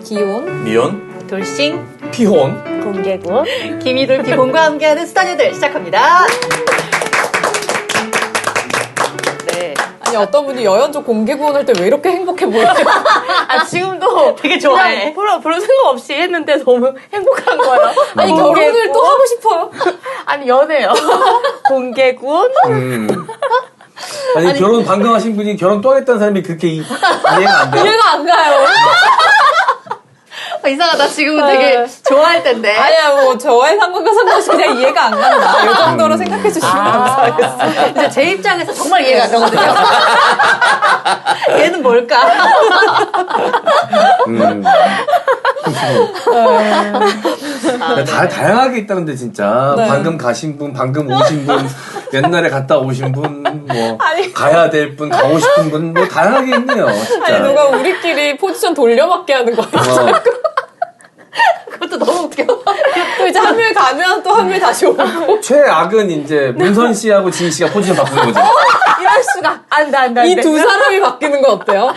기혼, 미혼, 돌싱, 피혼, 공개군. 김이돌 피곤과 함께하는 스타녀들 시작합니다. 네. 아니 어떤 분이 여연족 공개 구원 할 때 왜 이렇게 행복해 보여요? 아, 지금도 되게 좋아해. 그냥 별로 생각 없이 했는데 너무 행복한 거예요. 아니 결혼을 또 하고 싶어요? 아니, 연애요. 공개군. 아니, 결혼 방금 하신 분이 결혼 또 하겠다는 사람이 그렇게 이해가 안 돼요? 이해가 안 가요. 이상하다. 지금은 되게 좋아할 텐데. 아니야 뭐 저와의 상관과 상관없이 그냥 이해가 안 간다. 이 정도로 생각해 주시면 감사하겠습니다. 이제 제 입장에서 정말 이해가 안 가거든요. 얘는 뭘까? 다양하게 있다는데 진짜 네. 방금 가신 분, 방금 오신 분, 옛날에 갔다 오신 분, 뭐 아니. 가야 될 분, 가고 싶은 분, 뭐 다양하게 있네요. 진짜. 아니 누가 우리끼리 포지션 돌려막기 하는 거야. 그것도 너무 웃겨. 또 이제 한 명 가면 또 한 명 다시 오고. 최악은 이제 문선 씨하고 지희 씨가 포지션 바꾸는 거죠. 이럴 수가. 안 돼, 안 돼, 안 돼. 이 두 사람이 바뀌는 건 어때요?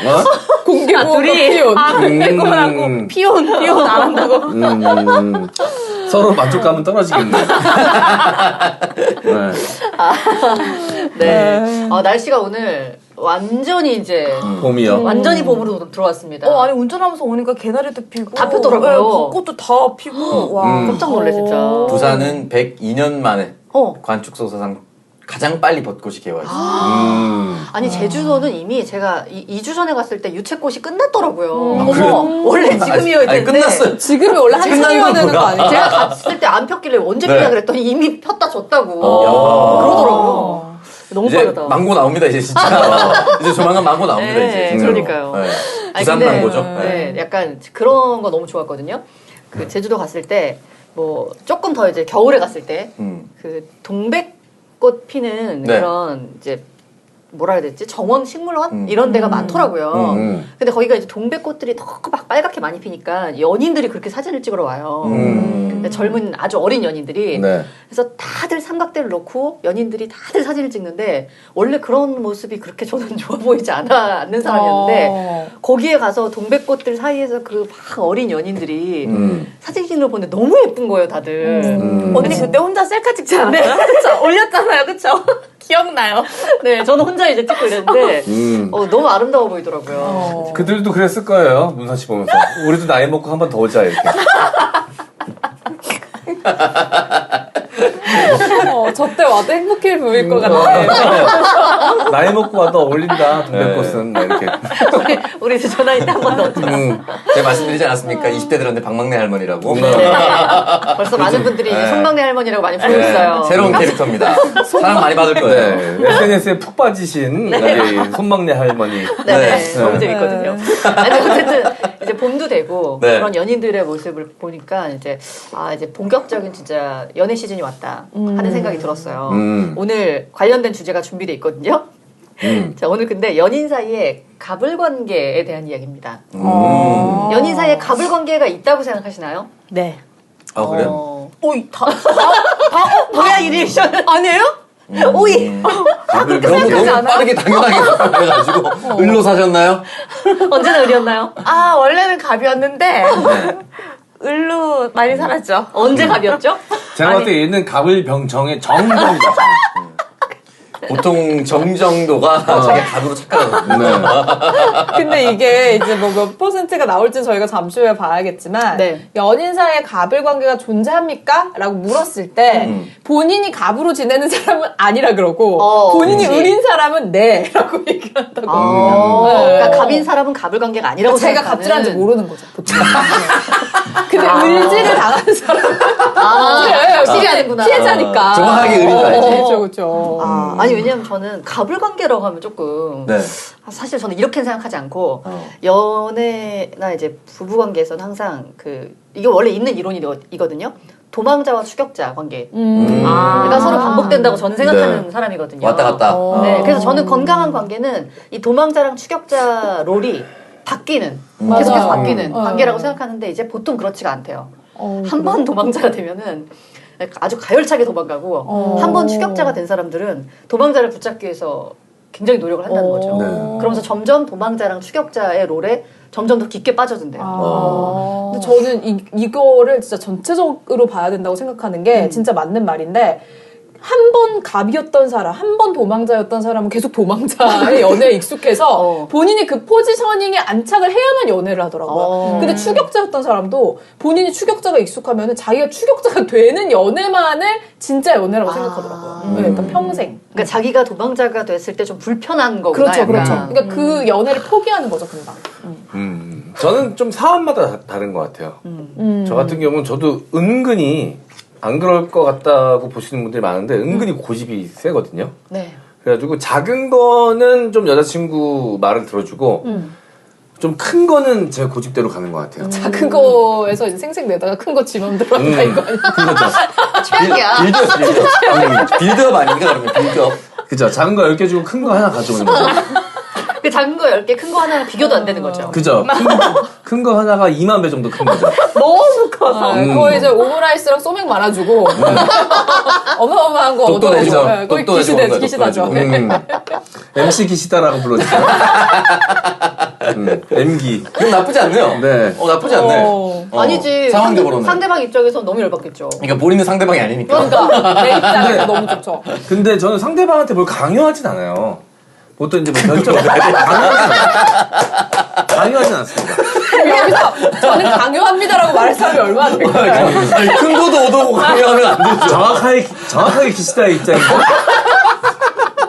공개 구원과 피혼. 아, 공개군하고 피혼 안 한다고. 서로 만족감은 떨어지겠네. 네. 네. 날씨가 오늘 완전히 이제 봄이요. 완전히 봄으로 들어왔습니다. 아니, 운전하면서 오니까 개나리도 피고. 다 폈더라고요. 네, 벚꽃도 다 피고. 와. 깜짝 놀래 진짜. 부산은 102년 만에 어. 관측소사상 가장 빨리 벚꽃이 개화했어요. 아니 제주도는 이미 제가 2주 전에 갔을 때 유채꽃이 끝났더라고요. 그래요? 원래 지금이어야 아니, 되는데 끝났어요. 지금이 원래 한창이어야 되는 거 아니에요? 제가 갔을 때 안 폈길래 언제 네. 피냐 그랬더니 이미 폈다 줬다고 야. 그러더라고요. 너무 이제 빠르다. 망고 나옵니다, 이제 진짜. 이제 조만간 망고 나옵니다, 네, 이제. 그러니까요. 네. 아니, 부산 근데, 망고죠. 네, 약간 그런 거 너무 좋았거든요. 그 제주도 갔을 때 뭐 조금 더 이제 겨울에 갔을 때 그 동백꽃 피는 네. 그런 이제 뭐라 해야 되지? 정원 식물원 이런 데가 많더라고요. 근데 거기가 이제 동백꽃들이 더 막 빨갛게 많이 피니까 연인들이 그렇게 사진을 찍으러 와요. 근데 젊은 아주 어린 연인들이 네. 그래서 다들 삼각대를 놓고 연인들이 다들 사진을 찍는데 원래 그런 모습이 그렇게 저는 좋아 보이지 않는 사람이었는데 거기에 가서 동백꽃들 사이에서 그 막 어린 연인들이 사진 찍는 걸 보는데 너무 예쁜 거예요 다들. 언니 그때 혼자 셀카 찍지 않았어요? 네. 그쵸? 올렸잖아요, 그쵸? 기억나요? 네, 저는 혼자 이제 찍고 이랬는데 너무 아름다워 보이더라고요. 그들도 그랬을 거예요. 문선 씨 보면서. 우리도 나이 먹고 한 번 더 오자 이렇게. 저 때 와도 행복해 보일 것 같아. 나이 먹고 와도 어울린다. 동백꽃은 네. 이렇게. 우리 이제 저 나이 때 한 번 더. 제가 말씀드리지 않았습니까? 20대들한테 방망내 할머니라고. 벌써 많은 분들이 이제 손막내 할머니라고 많이 부르고 있어요. 새로운 캐릭터입니다. 사랑 많이 받을 거예요. 네. SNS에 푹 빠지신 우리 손막내 할머니. 네. 너무 재밌거든요. 아니, 어쨌든 이제 봄도 되고 네. 그런 연인들의 모습을 보니까 이제 이제 본격적인 진짜 연애 시즌이 왔다 하는 생각이 들었어요. 오늘 관련된 주제가 준비되어 있거든요. 자, 오늘 근데 연인 사이에 가불관계에 대한 이야기입니다. 연인 사이에 가불관계가 있다고 생각하시나요? 네. 아, 그래요? 오이, 뭐야 이 리액션? 아니에요? 오이. 너무 빠르게 당연하게 해가지고 을로 사셨나요? 언제나 의리였나요? 아, 원래는 갑이었는데, 을로 많이 살았죠. 언제 갑이었죠? 제가 봤을 때 얘는 가불병정의 정답이다. 보통 정정도가 자기 갑으로 착각하거든요. 네. 근데 이게 이제 뭐 몇 퍼센트가 나올지 저희가 잠시 후에 봐야겠지만 네. 연인 사이에 갑을 관계가 존재합니까? 라고 물었을 때 본인이 갑으로 지내는 사람은 아니라 그러고 본인이 그치. 을인 사람은 네 라고 얘기한다고. 그러니까 갑인 사람은 가불 관계가 아니라고 제가 생각하는. 갑질한지 모르는 거죠. 보통. 근데 을지를 당하는 사람은 확실히 아는구나. 피해자니까. 정확하게 을인 줄 알지. 그렇죠, 그렇죠. 아니 왜냐면 저는 가불 관계라고 하면 조금 네. 사실 저는 이렇게 생각하지 않고 연애나 이제 부부 관계에서는 항상 이게 원래 있는 이론이거든요. 도망자와 추격자 관계. 그러니까 서로 반복된다고 저는 생각하는 네. 사람이거든요. 왔다 갔다. 네, 그래서 저는 건강한 관계는 이 도망자랑 추격자 롤이 바뀌는 계속해서 맞아요. 바뀌는 관계라고 생각하는데 이제 보통 그렇지가 않대요. 한 번 도망자가 되면은 아주 가열차게 도망가고 한 번 추격자가 된 사람들은 도망자를 붙잡기 위해서 굉장히 노력을 한다는 거죠. 네. 그러면서 점점 도망자랑 추격자의 롤에 점점 더 깊게 빠져든대요. 근데 저는 이거를 진짜 전체적으로 봐야 된다고 생각하는 게 진짜 맞는 말인데 한 번 갑이었던 사람, 한 번 도망자였던 사람은 계속 도망자의 연애에 익숙해서 본인이 그 포지셔닝에 안착을 해야만 연애를 하더라고요. 근데 추격자였던 사람도 본인이 추격자가 익숙하면 자기가 추격자가 되는 연애만을 진짜 연애라고 생각하더라고요. 네, 그러니까 평생. 그러니까 자기가 도망자가 됐을 때 좀 불편한 거구나. 그렇죠, 그렇죠. 약간. 그러니까 그 연애를 포기하는 거죠, 금방. 저는 좀 사람마다 다른 것 같아요. 저 같은 경우는 저도 은근히 안 그럴 것 같다고 보시는 분들이 많은데 은근히 고집이 세거든요. 네. 그래가지고 작은 거는 좀 여자친구 말을 들어주고 좀 큰 거는 제 고집대로 가는 것 같아요. 작은 거에서 이제 생색내다가 큰 거 지 맘대로 한다 이거 아니야? 큰 거죠. 최악이야. 빌드업 아닌가 그러면 빌드업. 그죠. 작은 거 10개 주고 큰 거 하나 가져오는 거죠. 그 작은 거 10개, 큰 거 하나랑 비교도 안 되는 거죠. 그죠. 큰 거 하나가 2만 배 정도 큰 거죠. 너무 커서. 그거 이제 오므라이스랑 소맥 말아주고 어마어마한 거 독도 얻어오고 내죠. 네, 거의 독도 내주고 기시대 기시다죠. MC 기시다라고 불러주세요. M기. 그럼 나쁘지 않네요. 네. 나쁘지 않네. 아니지. 상황적으로는. 상대방 입장에서 너무 열받겠죠. 그러니까 본인은 상대방이 아니니까. 그러니까 내 입장에서 너무 좋죠. 근데 저는 상대방한테 뭘 강요하진 않아요. 보통 이제 뭐 결정을 강요하진 않습니다. 여기서 저는 강요합니다라고 말할 사람이 얼마나 될까요? 아니, 큰 거도 얻어오고 강요하면 안 되죠. 정확하게 기시다의 입장인데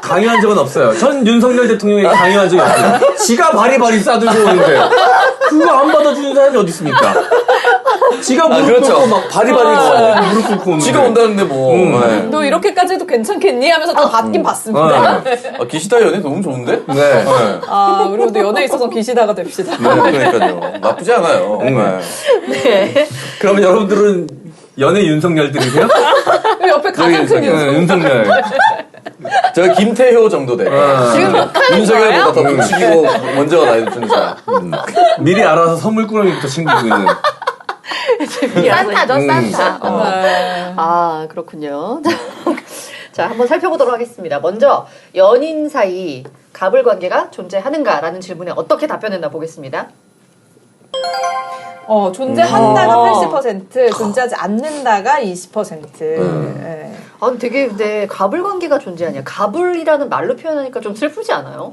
강요한 적은 없어요. 전 윤석열 대통령에게 강요한 적이 없어요. 지가 바리바리 싸들고 오는데 그거 안 받아주는 사람이 어디 있습니까? 지가 무릎 그렇죠. 꿇고 막 바리바리 무릎 꿇고 오는데 지가 온다는데 뭐. 네. 너 이렇게까지 해도 괜찮겠니? 하면서 다 받긴 받습니다. 기시다 연애 너무 좋은데? 네. 아, 우리도 연애에 있어서 기시다가 됩시다. 그러니까요. 나쁘지 않아요. 네. 그러면 여러분들은 연애 윤석열들이세요? 옆에 가장 큰 윤석. 윤석열. 저 김태효 정도 돼. 지금 욕하는 윤석열보다 거예요? 더 뭉치고 먼저 나해주는 사람. 미리 알아서 선물 꾸러미부터 챙기고 있는. 산타죠, 산타. 아, 그렇군요. 자, 한번 살펴보도록 하겠습니다. 먼저, 연인 사이 갑을 관계가 존재하는가라는 질문에 어떻게 답변했나 보겠습니다. 존재한다가 80%, 존재하지 않는다가 20%. 예. 아, 되게 근데 갑을 관계가 존재하냐. 갑을이라는 말로 표현하니까 좀 슬프지 않아요?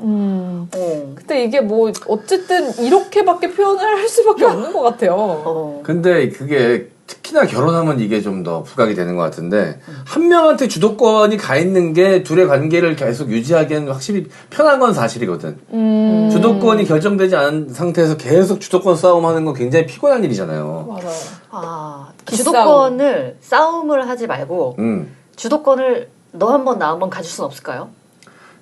근데 이게 뭐, 어쨌든 이렇게밖에 표현을 할 수밖에 없는 것 같아요. 근데 그게 특히나 결혼하면 이게 좀 더 부각이 되는 것 같은데 한 명한테 주도권이 가 있는 게 둘의 관계를 계속 유지하기에는 확실히 편한 건 사실이거든. 주도권이 결정되지 않은 상태에서 계속 주도권 싸움하는 건 굉장히 피곤한 일이잖아요. 맞아요. 아, 기싸움. 주도권을 싸움을 하지 말고 음. 주도권을 너 한 번 나 한 번 가질 수는 없을까요?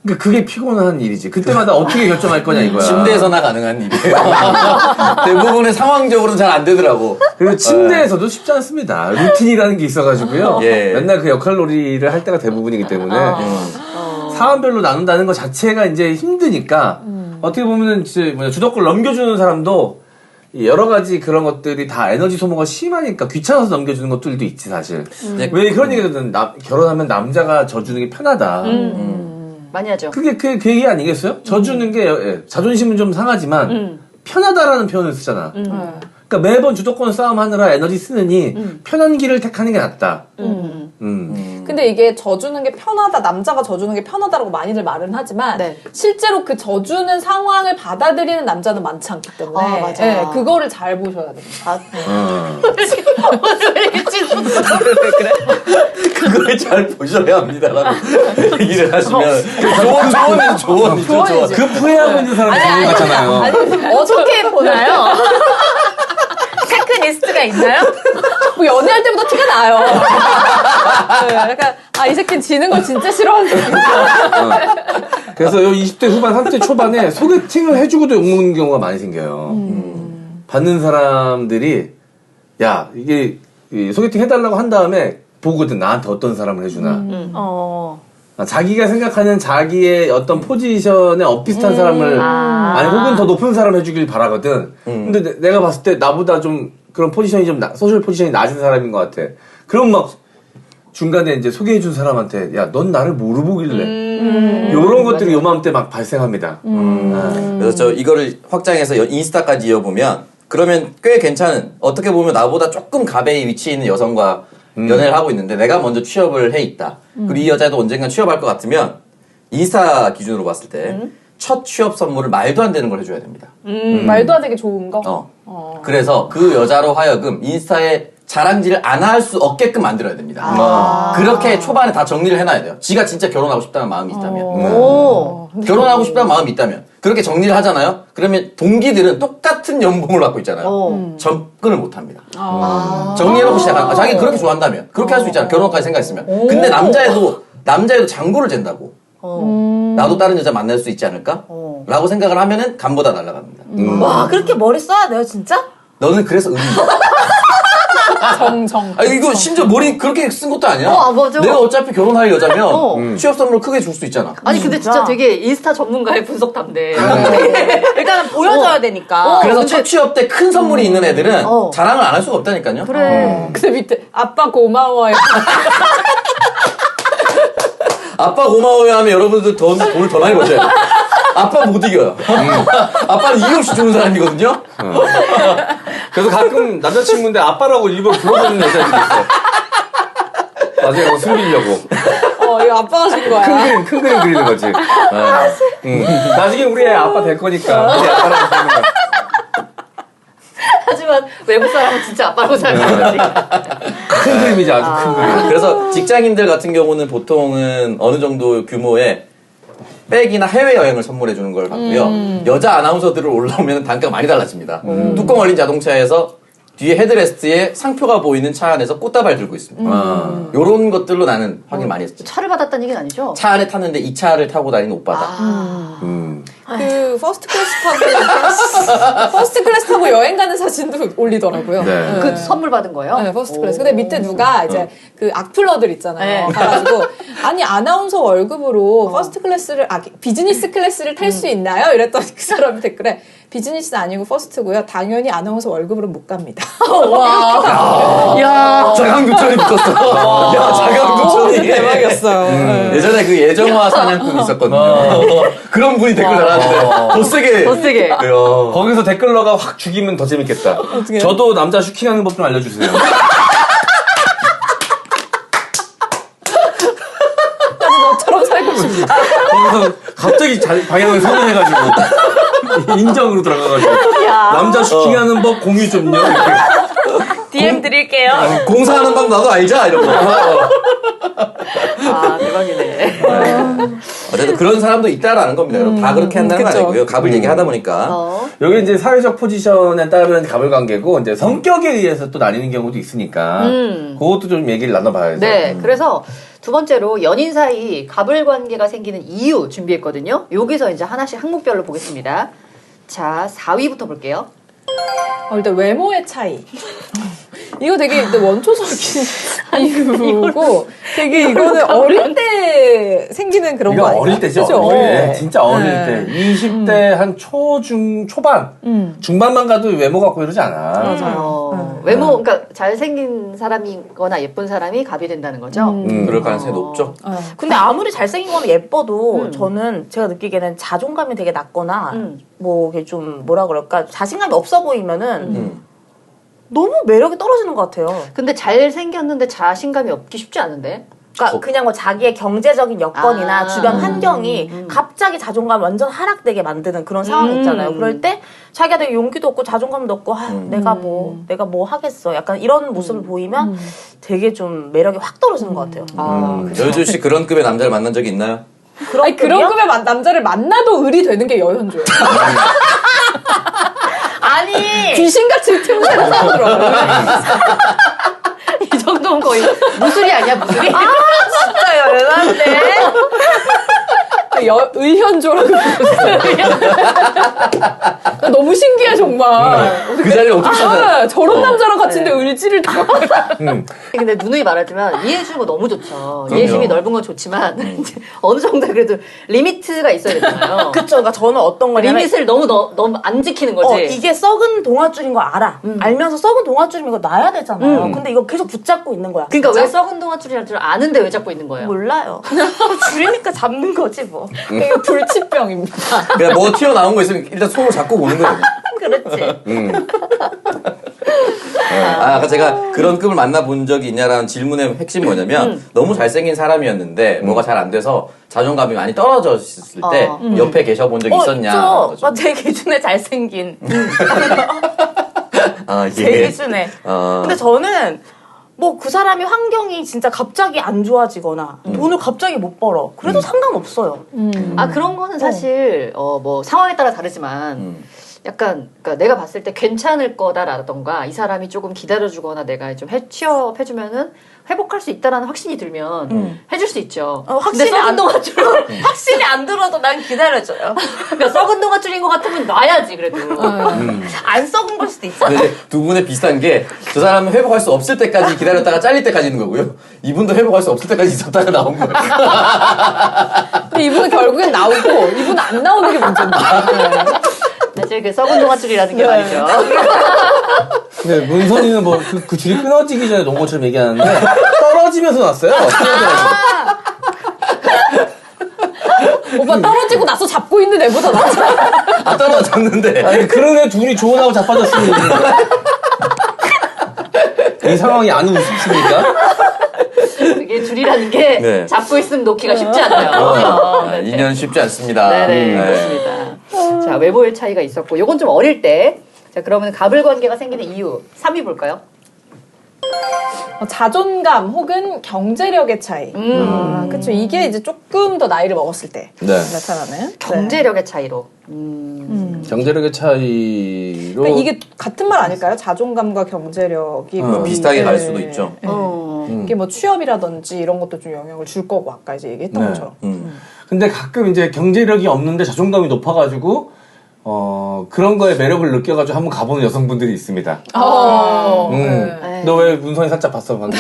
그러니까 그게 피곤한 일이지. 그때마다 어떻게 결정할 거냐 이거야. 침대에서나 가능한 일이에요. 대부분의 상황적으로는 잘 안 되더라고. 그리고 침대에서도 쉽지 않습니다. 루틴이라는 게 있어가지고요. 예. 맨날 그 역할 놀이를 할 때가 대부분이기 때문에 사안별로 나눈다는 것 자체가 이제 힘드니까 어떻게 보면은 이제 주도권을 넘겨주는 사람도 여러 가지 그런 것들이 다 에너지 소모가 심하니까 귀찮아서 넘겨주는 것들도 있지 사실. 왜 그런 얘기거든. 결혼하면 남자가 져주는 게 편하다. 많이 하죠. 그게 그 얘기 아니겠어요? 져주는 게 자존심은 좀 상하지만 편하다라는 표현을 쓰잖아. 그러니까 매번 주도권 싸움 하느라 에너지 쓰느니 편한 길을 택하는 게 낫다. 근데 이게 져주는 게 편하다, 남자가 져주는 게 편하다라고 많이들 말은 하지만 네. 실제로 그 져주는 상황을 받아들이는 남자는 많지 않기 때문에 아, 맞아. 예, 그거를 잘 보셔야 됩니다. 아, 그걸 잘 보셔야 합니다라고 얘기를 하시면 조언이죠. 그 후회하고 있는 사람이 되는 거잖아요. 어떻게 보나요? 체크리스트가 있나요? 뭐 연애할 때보다 티가 나요. 네, 약간 이 새끼는 지는 걸 진짜 싫어하는 새끼구나. 그래서 요 20대 후반, 30대 초반에 소개팅을 해주고도 욕먹는 경우가 많이 생겨요. 받는 사람들이 야 이게 소개팅 해달라고 한 다음에 보거든. 나한테 어떤 사람을 해주나. 자기가 생각하는 자기의 어떤 포지션에 엇비슷한 사람을 아니 혹은 더 높은 사람을 해주길 바라거든. 근데 내가 봤을 때 나보다 좀 그런 포지션이 좀 소셜 포지션이 낮은 사람인 것 같아. 그럼 막 중간에 이제 소개해준 사람한테 야, 넌 나를 모르보길래 이런 것들이 요맘때 막 발생합니다. 그래서 저 이거를 확장해서 인스타까지 이어보면 그러면 꽤 괜찮은 어떻게 보면 나보다 조금 가베이 위치에 있는 여성과 연애를 하고 있는데 내가 먼저 취업을 해 있다. 그리고 이 여자도 언젠간 취업할 것 같으면 인스타 기준으로 봤을 때 첫 취업 선물을 말도 안 되는 걸 해줘야 됩니다. 말도 안 되게 좋은 거? 그래서 그 여자로 하여금 인스타에 자랑질을 안 할 수 없게끔 만들어야 됩니다. 그렇게 초반에 다 정리를 해놔야 돼요. 지가 진짜 결혼하고 싶다는 마음이 있다면. 결혼하고 싶다는 마음이 있다면. 그렇게 정리를 하잖아요? 그러면 동기들은 똑같은 연봉을 받고 있잖아요. 접근을 못 합니다. 정리해놓고 시작하는, 자기 그렇게 좋아한다면. 그렇게 할 수 있잖아. 결혼까지 생각했으면. 근데 남자애도 장구를 잰다고. 나도 다른 여자 만날 수 있지 않을까? 라고 생각을 하면은 간보다 날아갑니다. 와, 그렇게 머리 써야 돼요, 진짜? 너는 그래서 의리. 정정. 아 이거 심지어 머리 그렇게 쓴 것도 아니야. 맞아. 내가 어차피 결혼할 여자면 취업 선물 크게 줄 수 있잖아. 아니 근데 진짜 되게 인스타 전문가의 분석담대. 일단은 보여줘야 되니까. 그래서 첫 취업 때 큰 선물이 있는 애들은 자랑을 안 할 수가 없다니까요. 그래. 근데 밑에 아빠 고마워요. 아빠 고마워요 하면 여러분들 돈을 더 많이 버셔야 돼. 아빠 못 이겨요. 아빠는 이유 없이 주는 사람이거든요. 그래서 가끔 남자친구인데 아빠라고 일부러 불러주는 여자들이 있어. 나중에 그거 숨기려고. 이거 아빠가 준 거야. 큰 그림 그리는 거지. 나중에 우리 애 아빠 될 거니까. 우리 아빠라고 부르는 거야. 하지만 외국 사람은 진짜 아빠라고 생각하는 거지. 큰 그림이지, 아주 큰 그림. 그래서 직장인들 같은 경우는 보통은 어느 정도 규모의 백이나 해외여행을 선물해 주는 걸 받고요. 여자 아나운서들을 올라오면 단가가 많이 달라집니다. 뚜껑 열린 자동차에서 뒤에 헤드레스트에 상표가 보이는 차 안에서 꽃다발 들고 있습니다. 요런 것들로 나는 확인 많이 했죠. 차를 받았다는 얘기는 아니죠? 차 안에 탔는데 이 차를 타고 다니는 오빠다. 그 퍼스트 클래스 타고 여행 가는 사진도 올리더라고요. 네. 그 선물 받은 거예요? 네, 퍼스트 클래스. 근데 밑에 누가 이제 그 악플러들 있잖아요. 네. 가가지고 아니 아나운서 월급으로 퍼스트 클래스를 비즈니스 클래스를 탈 수 있나요? 이랬더니 그 사람이 댓글에 비즈니스는 아니고 퍼스트고요. 당연히 아나운서 월급으로 못 갑니다. 야. 자강두천이 붙었어. 야, 자강두천이. 대박이었어요. 예전에 그 예정화 사냥꾼 있었거든요. 그런 분이 댓글 달았는데 더 세게. 더 세게. 거기서 댓글러가 확 죽이면 더 재밌겠다. 저도 남자 슈킹하는 법 좀 알려주세요. 너처럼 살고 싶다. 거기서 갑자기 방향을 선회해가지고 인정으로 들어가가지고 남자 슈킹하는 법 공유 좀요. 이렇게. DM 드릴게요. 공사하는 방 나도 알자 이러고. 아, 대박이네. 어쨌든 그런 사람도 있다라는 겁니다. 여러분. 다 그렇게 한다는 건 그쵸. 아니고요. 갑을 얘기하다 보니까. 여기 이제 사회적 포지션에 따른 갑을 관계고 이제 성격에 의해서 또 나뉘는 경우도 있으니까 그것도 좀 얘기를 나눠봐야죠. 네, 그래서 두 번째로 연인 사이 갑을 관계가 생기는 이유 준비했거든요. 여기서 이제 하나씩 항목별로 보겠습니다. 자, 4위부터 볼게요. 일단 외모의 차이. 이거 되게 원초적인 이유고 되게 이거는 어릴 때 생기는 그런 거 이거 아니에요? 어릴 때죠. 그죠? 어릴 때. 진짜 어릴 때. 20대 한 초반. 중반만 가도 외모 갖고 이러지 않아. 맞아요. 외모, 그러니까 잘생긴 사람이거나 예쁜 사람이 갑이 된다는 거죠. 그럴 가능성이 높죠. 근데 아무리 잘생긴 거나 예뻐도 저는 제가 느끼기에는 자존감이 되게 낮거나 뭐 이게 좀 뭐라 그럴까 자신감이 없어 보이면은 너무 매력이 떨어지는 것 같아요. 근데 잘생겼는데 자신감이 없기 쉽지 않은데? 그러니까 그냥 뭐 자기의 경제적인 여건이나 아. 주변 환경이 갑자기 자존감 완전 하락되게 만드는 그런 상황이 있잖아요. 그럴 때 자기가 되게 용기도 없고 자존감도 없고 내가 뭐 하겠어. 약간 이런 모습을 보이면 되게 좀 매력이 확 떨어지는 것 같아요. 여효주 씨 그런 급의 남자를 만난 적이 있나요? 아니, 그런 급의 남자를 만나도 을이 되는 게 여현주예요. 아니 귀신같이 틈새로 사더라고요. 이 정도면 거의 무술이 아니야, 무술이? 진짜요, 대단한데. 의현조라고 너무 신기해 정말. 그 자리를 어떻게 찾아? 저런 남자랑 같이인데 을지를 당하고. 근데 누누이 말하지만 이해해주는 거 너무 좋죠. 그럼요. 이해심이 넓은 건 좋지만 이제 어느 정도 그래도 리미트가 있어야 되잖아요. 그쵸. 그러니까 저는 어떤 거냐면 리밋을 너무 안 지키는 거지. 이게 썩은 동아줄인 거 알아. 알면서 썩은 동아줄이면 이거 놔야 되잖아요. 근데 이거 계속 붙잡고 있는 거야. 그러니까 진짜? 왜 썩은 동아줄이라는 줄 아는데 왜 잡고 있는 거예요? 몰라요. 줄이니까 잡는 거지 뭐. 이게 불치병입니다. 그냥 뭐 튀어나온 거 있으면 일단 손으로 잡고 보는 거예요. 그렇지. 아까 제가 그런 급을 만나본 적이 있냐라는 질문의 핵심이 뭐냐면 너무 잘생긴 사람이었는데 뭐가 잘 안 돼서 자존감이 많이 떨어졌을 때 옆에 계셔본 적이 있었냐. 있죠. 제 기준에 잘생긴. 아, 제 기준에. 근데 저는 뭐 그 사람이 환경이 진짜 갑자기 안 좋아지거나 돈을 갑자기 못 벌어. 그래도 상관없어요. 아 그런 거는 사실 뭐 상황에 따라 다르지만 약간 그러니까 내가 봤을 때 괜찮을 거다라던가 이 사람이 조금 기다려주거나 내가 좀 취업해주면은 회복할 수 있다라는 확신이 들면 해줄 수 있죠. 확신이 근데 썩은 안 동아줄 확신이 안 들어도 난 기다려줘요. 그러니까 썩은 동아줄인 것 같으면 놔야지 그래도. 안 썩은 걸 수도 있잖아. 근데 이제 두 분의 비슷한 게 저 사람은 회복할 수 없을 때까지 기다렸다가 잘릴 때까지 있는 거고요. 이분도 회복할 수 없을 때까지 있었다가 나온 거예요. 근데 이분은 결국엔 나오고 이분은 안 나오는 게 문제인데. 사실 그 썩은 동아줄이라는 게 말이죠. 근데 문선이는 뭐 그 줄이 끊어지기 전에 놓은 것처럼 얘기하는데 떨어지면서 났어요. 오빠 떨어지고 나서 잡고 있는 애보다 낫잖아. 아, 떨어졌는데. 아니 그런 애 둘이 조언하고 자빠졌으면 이 상황이 안 우습습니까? 이게 줄이라는 게 네. 잡고 있으면 놓기가 쉽지 않아요. 네. 인연 쉽지 않습니다. 네네, 그렇습니다. 자, 외모의 차이가 있었고, 요건 좀 어릴 때. 자, 그러면 갑을 관계가 생기는 이유. 3위 볼까요? 자존감 혹은 경제력의 차이. 그쵸. 이게 이제 조금 더 나이를 먹었을 때 네. 나타나는. 경제력의 차이로. 경제력의 차이로 그러니까 이게 같은 말 아닐까요? 자존감과 경제력이 거의, 비슷하게 갈 네. 수도 있죠. 이게 뭐 취업이라든지 이런 것도 좀 영향을 줄 거고 아까 이제 얘기했던 네. 것처럼. 근데 가끔 이제 경제력이 없는데 자존감이 높아가지고 그런 거에 매력을 느껴가지고 한번 가보는 여성분들이 있습니다. 네. 너 왜 문선이 살짝 봤어 방금?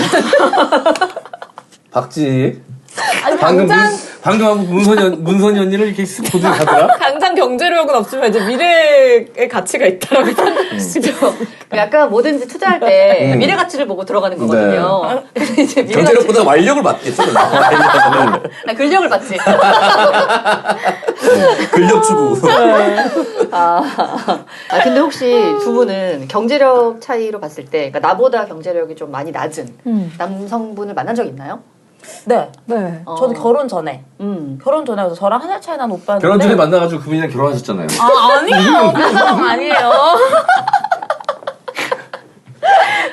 박지. 아니, 방금 당장 방금 문선이 언니를 이렇게 쓱 보더니 가더라. 당장 경제력은 없지만 이제 미래의 가치가 있다라고 생각하시죠. 약간 뭐든지 투자할 때 미래 가치를 보고 들어가는 거거든요. 그래서 이제 미래 가치. 경제력보다 완력을 받겠죠. 나 근력을 받지. 근력 주고. 근데 혹시 두 분은 경제력 차이로 봤을 때, 그러니까 나보다 경제력이 좀 많이 낮은 남성분을 만난 적 있나요? 네. 네. 저도 결혼 전에. 결혼 전에 그래서 저랑 한 살 차이 난 오빠였는데. 결혼 전에 만나가지고 그분이랑 결혼하셨잖아요. 아니에요. 그 사람 아니에요.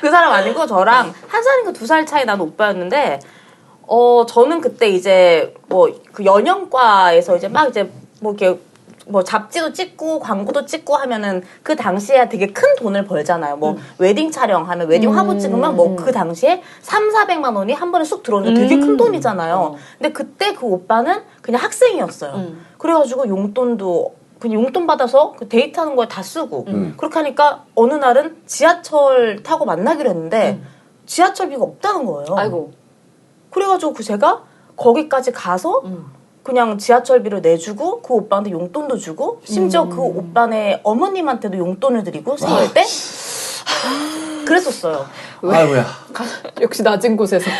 그 사람 아니고 저랑 한 살인가 2살 차이 난 오빠였는데 저는 그때 이제 뭐 그 연영과에서 이제 막 이제 뭐 이렇게 뭐 잡지도 찍고 광고도 찍고 하면은 그 당시에 되게 큰 돈을 벌잖아요. 뭐 웨딩 촬영하면 웨딩 화보 찍으면 뭐 그 당시에 300~400만 원이 한 번에 쑥 들어오는데 되게 큰 돈이잖아요. 근데 그때 그 오빠는 그냥 학생이었어요. 그래가지고 용돈도 그냥 용돈 받아서 그 데이트하는 거에 다 쓰고 그렇게 하니까 어느 날은 지하철 타고 만나기로 했는데 지하철비가 없다는 거예요. 아이고. 그래가지고 제가 거기까지 가서 그냥 지하철비를 내주고 그 오빠한테 용돈도 주고 심지어 그 오빠네 어머님한테도 용돈을 드리고 생일 때 그랬었어요. 아이고야. 역시 낮은 곳에서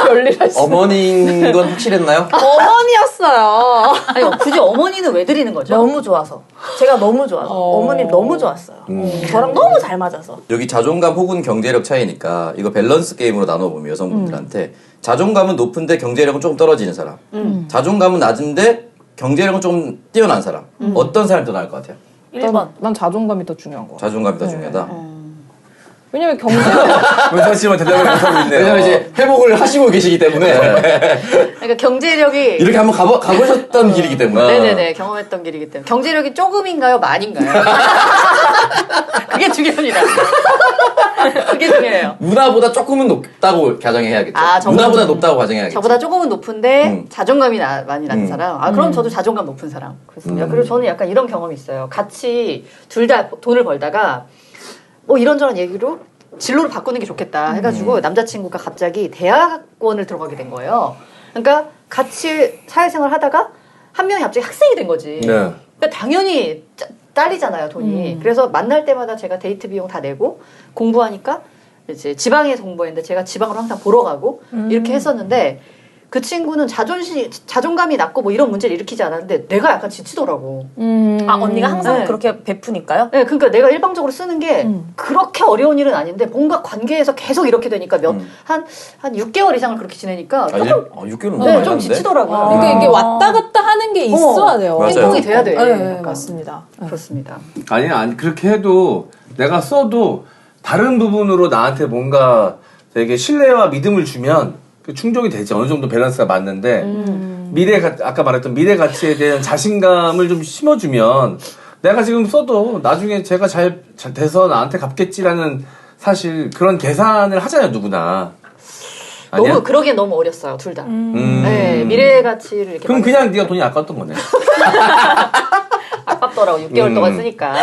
열일하시. 어머니인 건 확실했나요? 어머니였어요. 아니, 굳이 어머니는 왜 드리는 거죠? 너무 좋아서 제가 너무 좋아서 어머님 너무 좋았어요. 저랑 너무 잘 맞아서. 여기 자존감 혹은 경제력 차이니까 이거 밸런스 게임으로 나눠보면 여성분들한테 자존감은 높은데 경제력은 조금 떨어지는 사람, 자존감은 낮은데 경제력은 좀 뛰어난 사람, 어떤 사람이 더 나을 것 같아요? 1번. 난 자존감이 더 중요한 거 같아. 자존감이 더 중요하다. 왜냐면 경제 문선 씨만 대답을 못하고 있네요. 왜냐면 이제 회복을 하시고 계시기 때문에 그러니까 경제력이 이렇게 한번 가보셨던 길이기 때문에. 네네네 경험했던 길이기 때문에 경제력이 조금인가요, 많인가요? 그게 중요합니다. 그게 중요해요. 문화보다 조금은 높다고 가정해야겠죠. 문화보다 높다고 가정해야겠죠. 저보다 조금은 높은데 자존감이 많이 낮은 음. 사람. 그럼 저도 자존감 높은 사람. 그렇습니다. 그리고 저는 약간 이런 경험이 있어요. 같이 둘 다 돈을 벌다가 뭐 이런저런 얘기로 진로를 바꾸는 게 좋겠다 해가지고 남자친구가 갑자기 대학원을 들어가게 된 거예요. 그러니까 같이 사회생활 하다가 한 명이 갑자기 학생이 된 거지. 네. 그러니까 당연히 딸리잖아요, 돈이. 그래서 만날 때마다 제가 데이트 비용 다 내고 공부하니까 이제 지방에서 공부했는데 제가 지방으로 항상 보러 가고 이렇게 했었는데 그 친구는 자존감이 낮고 뭐 이런 문제를 일으키지 않았는데 내가 약간 지치더라고. 언니가 항상 네. 그렇게 베푸니까요? 네, 그러니까 내가 일방적으로 쓰는 게 그렇게 어려운 일은 아닌데 뭔가 관계에서 계속 이렇게 되니까 한 6개월 이상을 그렇게 지내니까 조금 6개월은 네, 좀 지치더라고요. 그러니까 이게 왔다 갔다 하는 게 있어야 돼요. 맞아요. 행동이 돼야 돼. 네, 약간. 맞습니다. 그렇습니다. 아니 그렇게 해도 내가 써도 다른 부분으로 나한테 뭔가 되게 신뢰와 믿음을 주면 그 충족이 되지. 어느 정도 밸런스가 맞는데 아까 말했던 미래 가치에 대한 자신감을 좀 심어주면 내가 지금 써도 나중에 제가 잘 돼서 나한테 갚겠지라는 사실 그런 계산을 하잖아요, 누구나. 아니야? 너무 그러기엔 너무 어렸어요, 둘 다. 네, 미래 가치를 이렇게 그럼 그냥 네가 돈이 아까웠던 거네. 아깝더라고 6개월 동안 쓰니까.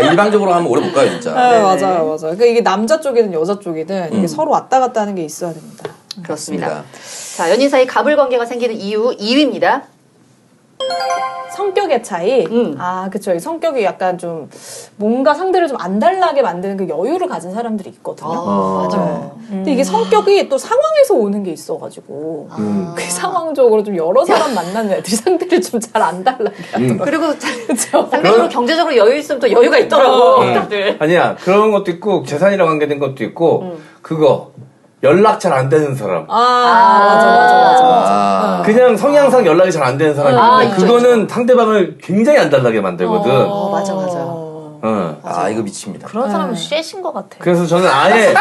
일방적으로 하면 오래 못 가요, 진짜. 네, 맞아요. 그러니까 이게 남자 쪽이든 여자 쪽이든 이게 서로 왔다 갔다 하는 게 있어야 됩니다. 그렇습니다. 자, 연인 사이 갑을 관계가 생기는 이유 2위입니다. 성격의 차이. 그쵸. 이 성격이 약간 좀 뭔가 상대를 좀 안달나게 만드는 그 여유를 가진 사람들이 있거든요. 맞아요. 근데 이게 성격이 또 상황에서 오는 게 있어가지고 그 상황적으로 좀 여러 사람 만나는 애들이 상대를 좀 잘 안달나게 하더라고요. 그리고 그쵸. 상대적으로 경제적으로 여유 있으면 또 여유가 있더라고. 다들. 아니야, 그런 것도 있고 재산이랑 관계된 것도 있고 그거 연락 잘 안 되는 사람. 맞아. 그냥 성향상 연락이 잘 안 되는 사람이 있는데 그거는 상대방을 굉장히 안달나게 만들거든. 맞아. 이거 미칩니다. 그런 사람은 쇠신 것 같아. 그래서 저는 아예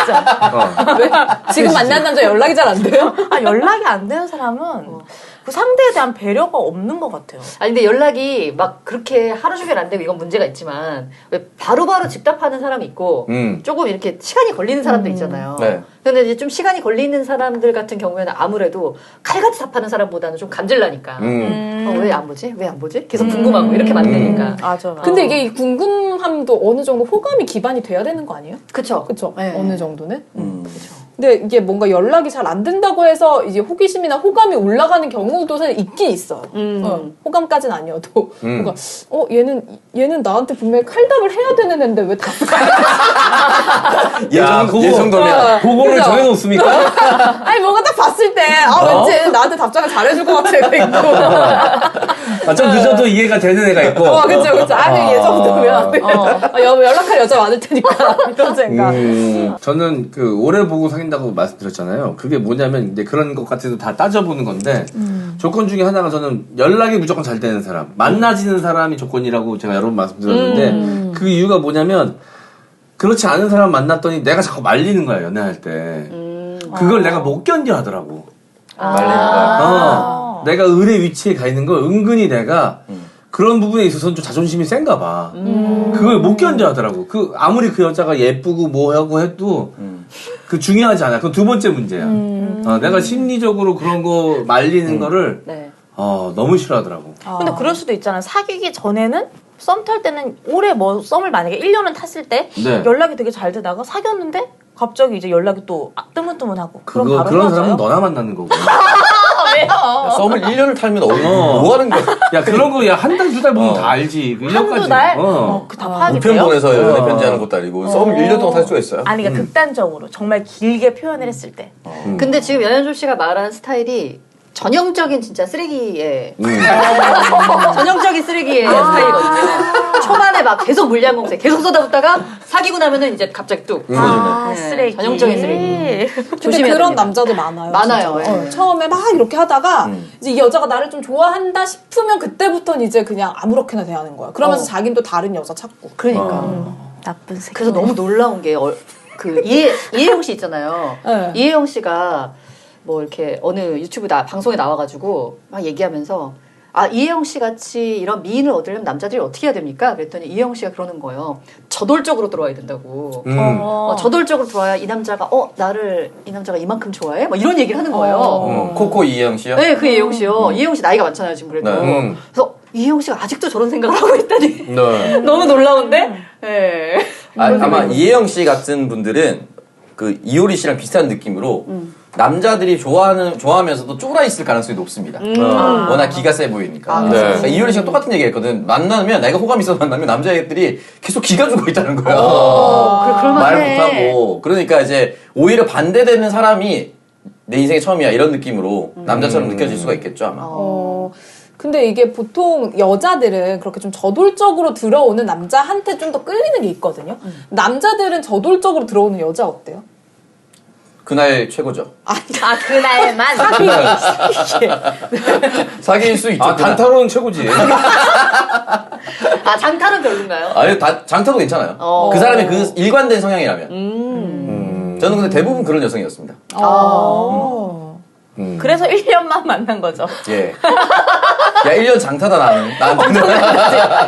지금 만난 남자 연락이 잘 안 돼요? 연락이 안 되는 사람은 그 상대에 대한 배려가 없는 것 같아요. 아니 근데 연락이 막 그렇게 하루 종일 안 되고 이건 문제가 있지만 왜 바로바로 즉답하는 사람이 있고 조금 이렇게 시간이 걸리는 사람들 있잖아요. 네. 근데 이제 좀 시간이 걸리는 사람들 같은 경우에는 아무래도 칼같이 답하는 사람보다는 좀 감질나니까 왜 안 보지? 왜 안 보지? 계속 궁금하고 이렇게 만드니까. 맞아. 근데 이게 이 궁금함도 어느 정도 호감이 기반이 돼야 되는 거 아니에요? 그쵸? 그쵸? 네. 어느 정도는? 근데 이게 뭔가 연락이 잘 안 된다고 해서 이제 호기심이나 호감이 올라가는 경우도 사실 있긴 있어요. 호감까지는 아니어도. 뭔가, 얘는 나한테 분명히 칼답을 해야 되는 애인데 왜 답을 야, 예정돌이야. 그거를 그죠? 정해놓습니까? 아니, 뭔가 딱 봤을 때, 왠지 얘는 나한테 답장을 잘해줄 것 같은 애가 있고. 좀 늦어도 이해가 되는 애가 있고. 그쵸. 아니, 얘 정도면. 연락할 여자 많을 테니까. 이런 생각. 저는 오래 보고 사귄다고 말씀드렸잖아요. 그게 뭐냐면 이제 그런 것 같아도 다 따져보는 건데 조건 중에 하나가 저는 연락이 무조건 잘 되는 사람, 만나지는 사람이 조건이라고 제가 여러 번 말씀드렸는데 그 이유가 뭐냐면 그렇지 않은 사람 만났더니 내가 자꾸 말리는 거야, 연애할 때. 그걸 내가 못 견뎌 하더라고. 말리는 거. 내가 을의 위치에 가 있는 걸 은근히 내가 그런 부분에 있어서는 좀 자존심이 센가 봐. 그걸 못 견뎌 하더라고. 아무리 그 여자가 예쁘고 뭐 하고 해도 그 중요하지 않아. 그건 두 번째 문제야. 내가 심리적으로 그런 거 말리는 거를 네. 너무 싫어하더라고. 근데 그럴 수도 있잖아요. 사귀기 전에는 썸 탈 때는 오래 썸을 만약에 1년은 tas을 때 네. 연락이 되게 잘 되다가 사귀었는데 갑자기 이제 연락이 또 뜨문뜨문하고 그럼 바로 그런 헤어져요? 사람은 너나 만나는 거고. 왜요? 썸을 1년을 탈면 뭐 하는 거야? 야, 그런 거, 한 달, 두 달 보면 다 알지. 그 한두 1년까지. 달? 그 다 파악이 우편 돼요? 보내서 연애 편지하는 것도 아니고 썸을 1년 동안 탈 수가 있어요? 아니 그러니까 극단적으로 정말 길게 표현을 했을 때 근데 지금 연현준 씨가 말한 스타일이 전형적인 진짜 쓰레기의 전형적인 쓰레기의 스타일이거든요. 초반에 막 계속 물량 공세 계속 쏟아붓다가 사귀고 나면은 이제 갑자기 뚝. 아, 네, 쓰레기. 전형적인 쓰레기. 근데 조심해야 그런 됩니다. 남자들 많아요. 많아요. 진짜. 예. 처음에 막 이렇게 하다가 이제 이 여자가 나를 좀 좋아한다 싶으면 그때부터는 이제 그냥 아무렇게나 대하는 거야. 그러면서 자기는 또 다른 여자 찾고. 그러니까. 나쁜 새끼. 그래서 너무 놀라운 게 이혜영 씨 있잖아요. 네. 이혜영 씨가 뭐 이렇게 어느 유튜브 방송에 나와가지고 막 얘기하면서 이혜영 씨 같이 이런 미인을 얻으려면 남자들이 어떻게 해야 됩니까? 그랬더니 이혜영 씨가 그러는 거예요. 저돌적으로 들어와야 된다고. 저돌적으로 들어와야 이 남자가 이 남자가 이만큼 좋아해? 막 이런 얘기를 하는 거예요. 코코 이혜영 씨요? 네, 그 이혜영 씨요. 이혜영 씨 나이가 많잖아요, 지금 그래도. 네. 그래서 이혜영 씨가 아직도 저런 생각을 하고 있다니. 네. 너무 놀라운데? 네. 아마 이혜영 씨 같은 분들은 그 이효리 씨랑 비슷한 느낌으로 남자들이 좋아하면서도 쫄아 있을 가능성이 높습니다. 워낙 기가 세 보이니까. 네. 그러니까 이효리 씨가 똑같은 얘기 했거든. 만나면, 내가 호감 있어서 만나면 남자애들이 계속 기가 죽어 있다는 거야. 말 못하고. 그러니까 이제 오히려 반대되는 사람이 내 인생에 처음이야. 이런 느낌으로 남자처럼 느껴질 수가 있겠죠, 아마. 근데 이게 보통 여자들은 그렇게 좀 저돌적으로 들어오는 남자한테 좀 더 끌리는 게 있거든요. 남자들은 저돌적으로 들어오는 여자 어때요? 그날 최고죠. 그날만. 사귈 수 있죠. 그날. 단타로는 최고지. 장타는 별론가요? 아니, 장타도 괜찮아요. 그 사람의 그 일관된 성향이라면. 저는 근데 대부분 그런 여성이었습니다. 그래서 1년만 만난 거죠. 예. 야, 1년 장타다, 나는. 나한테는.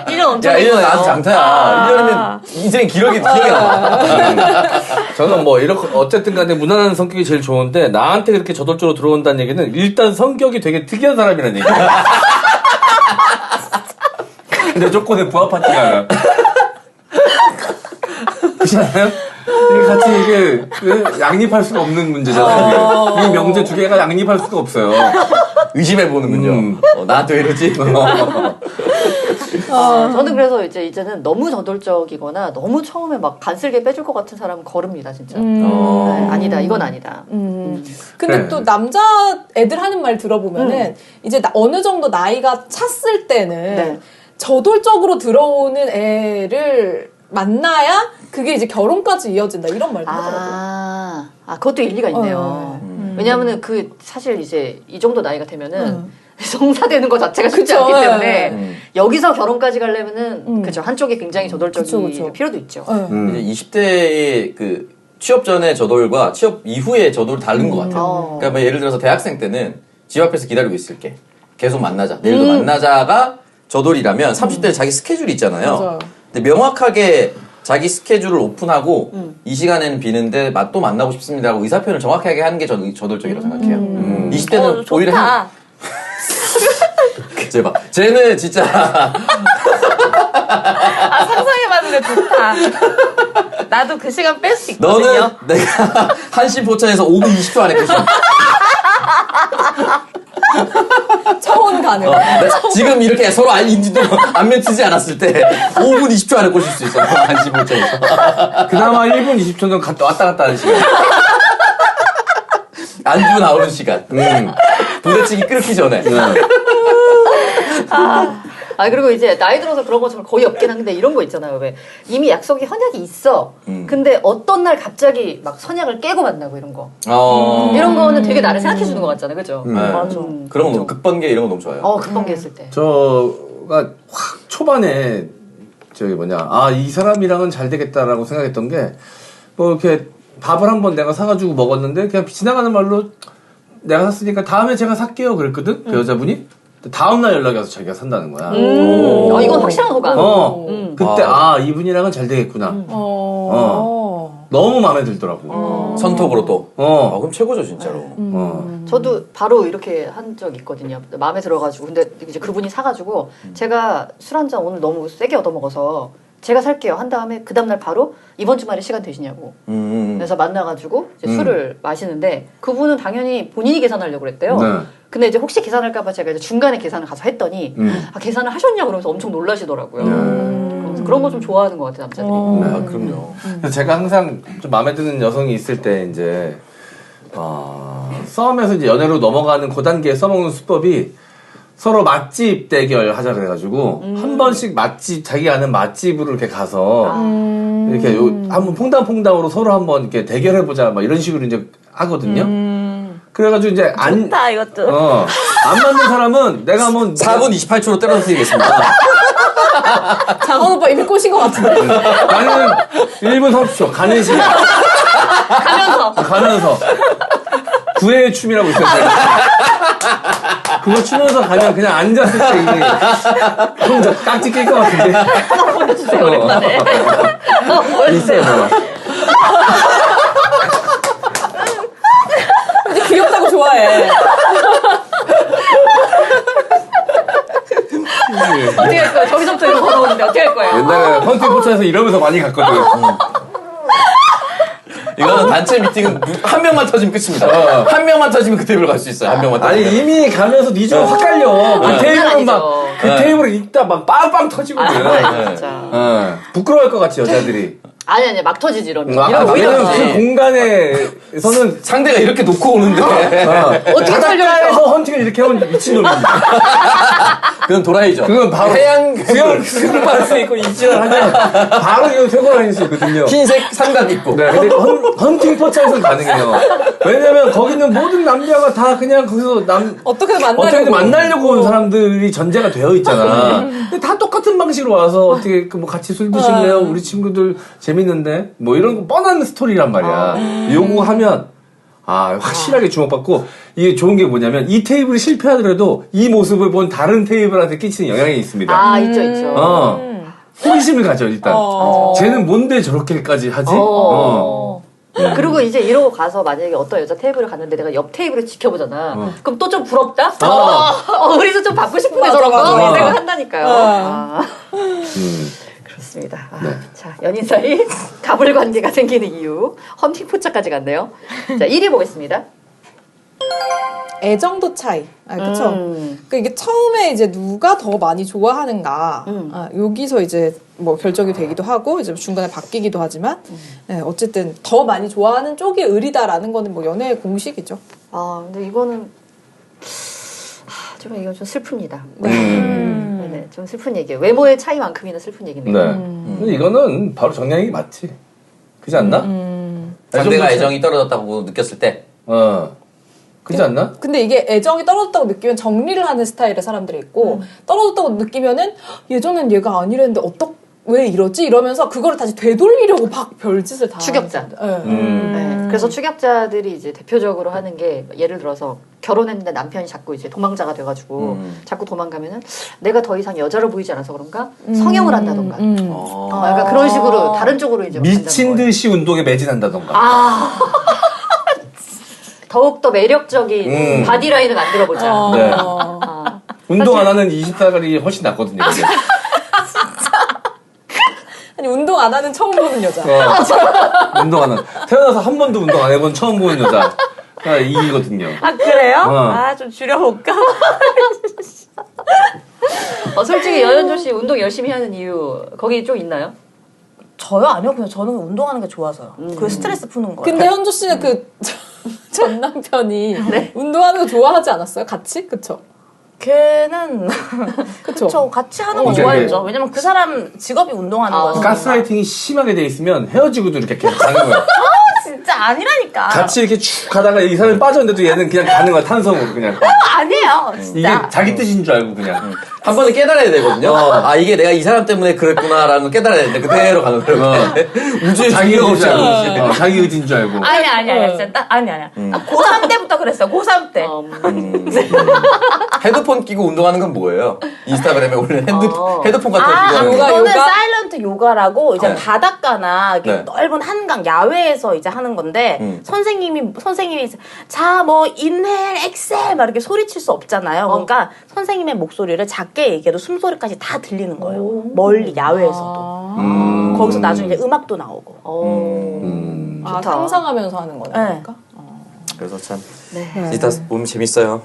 1년 엄청 야, 1년 거예요. 나한테 장타야. 1년이면 인생 기억이 남아. 저는 뭐 이렇게 어쨌든 간에 무난한 성격이 제일 좋은데 나한테 그렇게 저돌적으로 들어온다는 얘기는 일단 성격이 되게 특이한 사람이라는 얘기야. 내 조건에 부합하지가 않아. 그렇지 않아요? 이게 같이 이게 양립할 수가 없는 문제잖아요. 이 명제 두 개가 양립할 수가 없어요. 의심해보는군요. 나한테 왜 이러지? 저는 그래서 이제는 너무 저돌적이거나 너무 처음에 막 간슬게 빼줄 것 같은 사람은 거릅니다, 진짜. 네, 아니다, 이건 아니다. 근데 그래. 또 남자 애들 하는 말 들어보면은 이제 어느 정도 나이가 찼을 때는 네. 저돌적으로 들어오는 애를 만나야 그게 이제 결혼까지 이어진다 이런 말도 하더라고요. 그것도 일리가 있네요. 왜냐하면은 사실 이제 이 정도 나이가 되면은 성사되는 것 자체가 쉽지 그쵸, 않기 때문에 네. 여기서 결혼까지 가려면은 그죠, 한쪽이 굉장히 저돌적인 그쵸. 필요도 있죠. 이제 20대의 그 취업 전의 저돌과 취업 이후의 저돌이 다른 것 같아요. 그러니까 뭐 예를 들어서 대학생 때는 집 앞에서 기다리고 있을게. 계속 만나자. 내일도 만나자가 저돌이라면 30대에 자기 스케줄이 있잖아요. 맞아요. 근데 명확하게 자기 스케줄을 오픈하고 이 시간에는 비는데 또 만나고 싶습니다라고 의사표현을 정확하게 하는 게 저는 저돌적이라고 생각해요. 20대는 오히려 좋다. 제발. 쟤는 진짜 상상해봤는데 좋다. 나도 그 시간 뺄 수 있거든요. 너는 내가 한신 포차에서 5분 20초 안에 끝이. 처혼 가능. 지금 이렇게 서로 인지도 안면 트지 않았을 때 5분 20초 안에 꼬실 수 있어. 한신 포차에서. 그나마 1분 20초는 왔다 갔다 하는 시간. 안주 나오는 시간. 부대찌개 끓기 전에. 그리고 이제 나이 들어서 그런 것처럼 거의 없긴 한데 이런 거 있잖아요. 왜 이미 약속이 헌약이 있어. 근데 어떤 날 갑자기 막 선약을 깨고 만나고 이런 거. 이런 거는 되게 나를 생각해 주는 것 같잖아요. 그죠? 맞아. 그런 거 너무 급번개 이런 거 너무 좋아요. 급번개 했을 때. 저가 확 초반에 이 사람이랑은 잘 되겠다라고 생각했던 게 뭐 이렇게 밥을 한번 내가 사가지고 먹었는데 그냥 지나가는 말로 내가 샀으니까 다음에 제가 살게요 그랬거든 그 여자분이. 다음날 연락이 와서 자기가 산다는 거야. 이건 확실한 호감. 그때 이분이랑은 잘 되겠구나. 너무 마음에 들더라고. 선톡으로 또. 그럼 최고죠 진짜로. 저도 바로 이렇게 한 적 있거든요. 마음에 들어가지고. 근데 이제 그분이 사가지고 제가 술 한 잔 오늘 너무 세게 얻어먹어서 제가 살게요 한 다음에 그 다음날 바로 이번 주말에 시간 되시냐고. 그래서 만나가지고 이제 술을 마시는데 그분은 당연히 본인이 계산하려고 그랬대요. 네. 근데 이제 혹시 계산할까봐 제가 이제 중간에 계산을 가서 했더니 계산을 하셨냐 그러면서 엄청 놀라시더라고요. 그래서 그런 거 좀 좋아하는 것 같아요 남자들이. 그럼요. 그래서 제가 항상 좀 마음에 드는 여성이 있을 때 이제 싸움에서 이제 연애로 넘어가는 그 단계에 써먹는 수법이 서로 맛집 대결 하자 그래가지고 한 번씩 자기 아는 맛집으로 이렇게 가서 이렇게 한번 퐁당퐁당으로 서로 한번 이렇게 대결해보자 막 이런 식으로 이제 하거든요. 그래가지고 이제 좋다 이것도. 안 맞는 사람은 내가 한번 4분 28초로 때려드리겠습니다. 장원 오빠 이미 꼬신 것 같은데. 나는 1분 30초 가는 시간 가면서 구애의 춤이라고 있었어요. 그거 추면서 가면 그냥 앉았을 때 이게 혼자 깍지 낄 것 같은데. 한번 보여주세요, 오랜만에. 있어요, 뭐. 근데 귀엽다고 좋아해. 어떻게 할 거예요? 저기서부터 이거 걸어오는데 어떻게 할 거예요? 옛날에 헌팅 포차에서 이러면서 많이 갔거든. 이거는 단체 미팅은 한 명만 터지면 끝입니다. 한 명만 터지면 그 테이블 갈 수 있어요. 한 명만 터지면. 아니 이미 가면서 니 좀 확 깔려. 그 테이블은 아니죠. 막 그 테이블에 있다 막 빵빵 터지거든. 진짜. 부끄러워할 것 같지 여자들이. 아니, 막 터지지, 이러면. 아까 이러면 오히려 나는 터지. 그 공간에서는 상대가 이렇게 놓고 오는데. 어떻게 살려야 바닷가에서 헌팅을 이렇게 하면 미친놈입니다. 그건 도라이죠. 그건 바로 해양 수영 받을 입고 입질을 하면 바로 이건 퇴근을 할 수 있거든요. 흰색 삼각 입고. 네, 근데 헌팅 포차에서는 가능해요. 왜냐면 거기는 모든 남자가 다 그냥 거기서 어떻게든 만나려고 온 사람들이 전제가 되어 있잖아. 근데 다 똑같은 방식으로 와서 어떻게 뭐 같이 술 드실래요? 우리 친구들 재밌는데 뭐 이런 거 뻔한 스토리란 말이야. 요거 하면 확실하게 주목받고 이게 좋은 게 뭐냐면 이 테이블이 실패하더라도 이 모습을 본 다른 테이블한테 끼치는 영향이 있습니다. 있죠. 호기심을 가져 일단. 쟤는 뭔데 저렇게까지 하지? 그리고 이제 이러고 가서 만약에 어떤 여자 테이블을 갔는데 내가 옆 테이블을 지켜보잖아. 그럼 또 좀 부럽다? 우리도 좀 받고 싶은데 맞아, 저런 거? 맞아. 이 생각 한다니까요. 그렇습니다. 자, 연인 사이 가불 관계가 생기는 이유. 헌팅 포차까지 갔네요. 자, 1위 보겠습니다. 애정도 차이. 그쵸? 그러니까 이게 처음에 이제 누가 더 많이 좋아하는가. 여기서 이제 뭐 결정이 되기도 하고, 이제 중간에 바뀌기도 하지만, 네, 어쨌든 더 많이 좋아하는 쪽이 의리다라는 거는 뭐 연애의 공식이죠. 근데 이거는, 이거 좀 슬픕니다. 네, 좀 슬픈 얘기예요. 외모의 차이만큼이나 슬픈 얘기네요. 네. 근데 이거는 바로 정리하는 게 맞지. 그지 않나? 상대가 애정이 떨어졌다고 느꼈을 때. 그지 않나? 근데 이게 애정이 떨어졌다고 느끼면 정리를 하는 스타일의 사람들이 있고, 떨어졌다고 느끼면은 예전엔 얘가 아니랬는데 왜 이러지? 이러면서 그거를 다시 되돌리려고 막 별짓을 다. 추격자. 하는 그래서 추격자들이 이제 대표적으로 하는 게 예를 들어서 결혼했는데 남편이 자꾸 이제 도망자가 돼가지고 자꾸 도망가면은 내가 더 이상 여자로 보이지 않아서 그런가 성형을 한다던가. 약간 그런 식으로 다른 쪽으로 이제 미친 듯이 운동에 매진한다던가. 더욱더 매력적인 바디라인을 만들어보자. 네. 운동 안 하는 20살이 훨씬 낫거든요. 이게. 아니, 운동 안 하는 처음 보는 여자. 운동 안 하는. 태어나서 한 번도 운동 안 해본 처음 보는 여자. 이거든요. 그래요? 좀 줄여볼까? 솔직히 여현조 씨 운동 열심히 하는 이유 거기 좀 있나요? 저요? 아니요. 그냥 저는 운동하는 게 좋아서요. 그 스트레스 푸는 거예요. 근데 현조 씨는 전 남편이 운동하는 거 좋아하지 않았어요? 같이? 그쵸? 걔는 그쵸? 같이 하는 거 좋아했죠. 왜냐면 그 사람 직업이 운동하는 거였어. 가스라이팅이 심하게 돼 있으면 헤어지고도 이렇게 계속 가는 거야. 진짜 아니라니까. 같이 이렇게 쭉 가다가 이 사람이 빠졌는데도 얘는 그냥 가는 거야, 탄성으로 그냥. 아니에요. 이게 진짜. 자기 뜻인 줄 알고 그냥. 한 번은 깨달아야 되거든요. 이게 내가 이 사람 때문에 그랬구나라는 걸 깨달아야 되는데 그대로 가는 거예요. 우주의 자기 중력 의지인 없이 줄 알고. 자기 의지인 줄 알고. 아니야. 진짜 아니야. 고3 때부터 그랬어요. 고3 때. 헤드폰 끼고 운동하는 건 뭐예요? 인스타그램에 올리는 헤드폰 같은 거 끼고 하는 거. 그거는 사일런트 요가라고 이제 네. 바닷가나 이렇게 네. 넓은 한강 야외에서 이제 하는 건데 선생님이 자 뭐 인헬 엑셀 막 이렇게 소리칠 수 없잖아요. 그러니까 선생님의 목소리를 작게 얘기해도 숨소리까지 다 들리는 거예요. 멀리 야외에서도. 거기서 나중에 이제 음악도 나오고. 좋다. 상상하면서 하는 거니까. 그래서 참 네. 인스타 보면 재밌어요.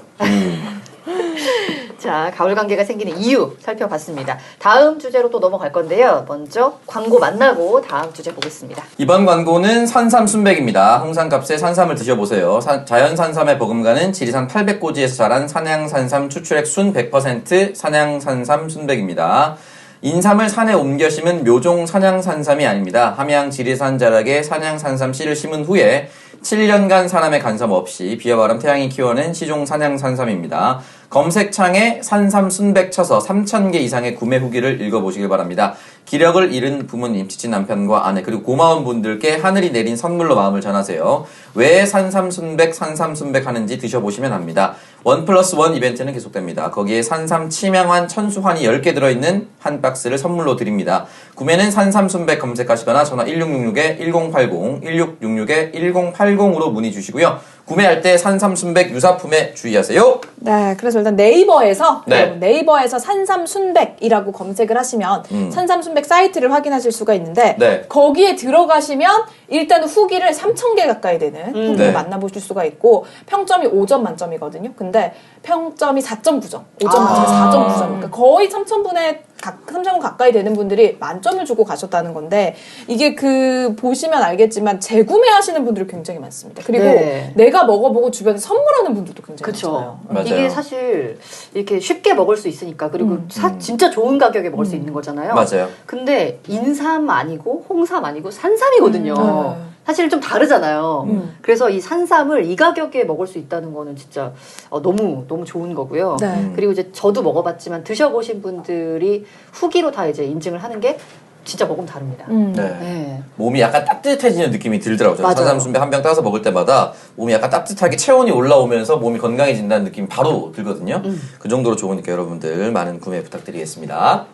자, 가을 관계가 생기는 이유 살펴봤습니다. 다음 주제로 또 넘어갈 건데요. 먼저 광고 만나고 다음 주제 보겠습니다. 이번 광고는 산삼 순백입니다. 홍삼값에 산삼을 드셔보세요. 자연 산삼에 버금가는 지리산 800고지에서 자란 산양 산삼 추출액 순 100% 산양 산삼 순백입니다. 인삼을 산에 옮겨 심은 묘종 산양 산삼이 아닙니다. 함양 지리산 자락에 산양 산삼 씨를 심은 후에 7년간 사람의 간섭 없이 비와 바람 태양이 키워낸 시종 산양 산삼입니다. 검색창에 산삼 순백 쳐서 3,000개 이상의 구매 후기를 읽어보시길 바랍니다. 기력을 잃은 부모님, 지친 남편과 아내, 그리고 고마운 분들께 하늘이 내린 선물로 마음을 전하세요. 왜 산삼 순백 하는지 드셔보시면 합니다. 1+1 이벤트는 계속됩니다. 거기에 산삼 치명환 천수환이 10개 들어있는 한 박스를 선물로 드립니다. 구매는 산삼 순백 검색하시거나 전화 1666-1080, 1666-1080으로 문의 주시고요. 구매할 때 산삼 순백 유사품에 주의하세요. 네, 그래서 일단 네이버에서 네. 여러분, 네이버에서 산삼 순백이라고 검색을 하시면 산삼 순백 사이트를 확인하실 수가 있는데 네. 거기에 들어가시면 일단 후기를 3,000개 가까이 되는 후기를 네. 만나보실 수가 있고 평점이 5점 만점이거든요. 근데 평점이 4.9점, 5점 만점에 4.9점. 그러니까 거의 3,000분의 3,000분 가까이 되는 분들이 만점을 주고 가셨다는 건데 이게 그 보시면 알겠지만 재구매하시는 분들이 굉장히 많습니다. 그리고 네. 내가 먹어보고 주변에 선물하는 분들도 굉장히 그쵸. 많아요. 맞아요. 이게 사실 이렇게 쉽게 먹을 수 있으니까 그리고 진짜 좋은 가격에 먹을 수 있는 거잖아요. 맞아요. 근데 인삼 아니고 홍삼 아니고 산삼이거든요. 사실 좀 다르잖아요. 그래서 이 산삼을 이 가격에 먹을 수 있다는 거는 진짜 너무 너무 좋은 거고요. 네. 그리고 이제 저도 먹어봤지만 드셔보신 분들이 후기로 다 이제 인증을 하는 게 진짜 먹으면 다릅니다. 네. 네. 몸이 약간 따뜻해지는 느낌이 들더라고요. 맞아요. 산삼 순백 한 병 따서 먹을 때마다 몸이 약간 따뜻하게 체온이 올라오면서 몸이 건강해진다는 느낌이 바로 들거든요. 그 정도로 좋으니까 여러분들 많은 구매 부탁드리겠습니다.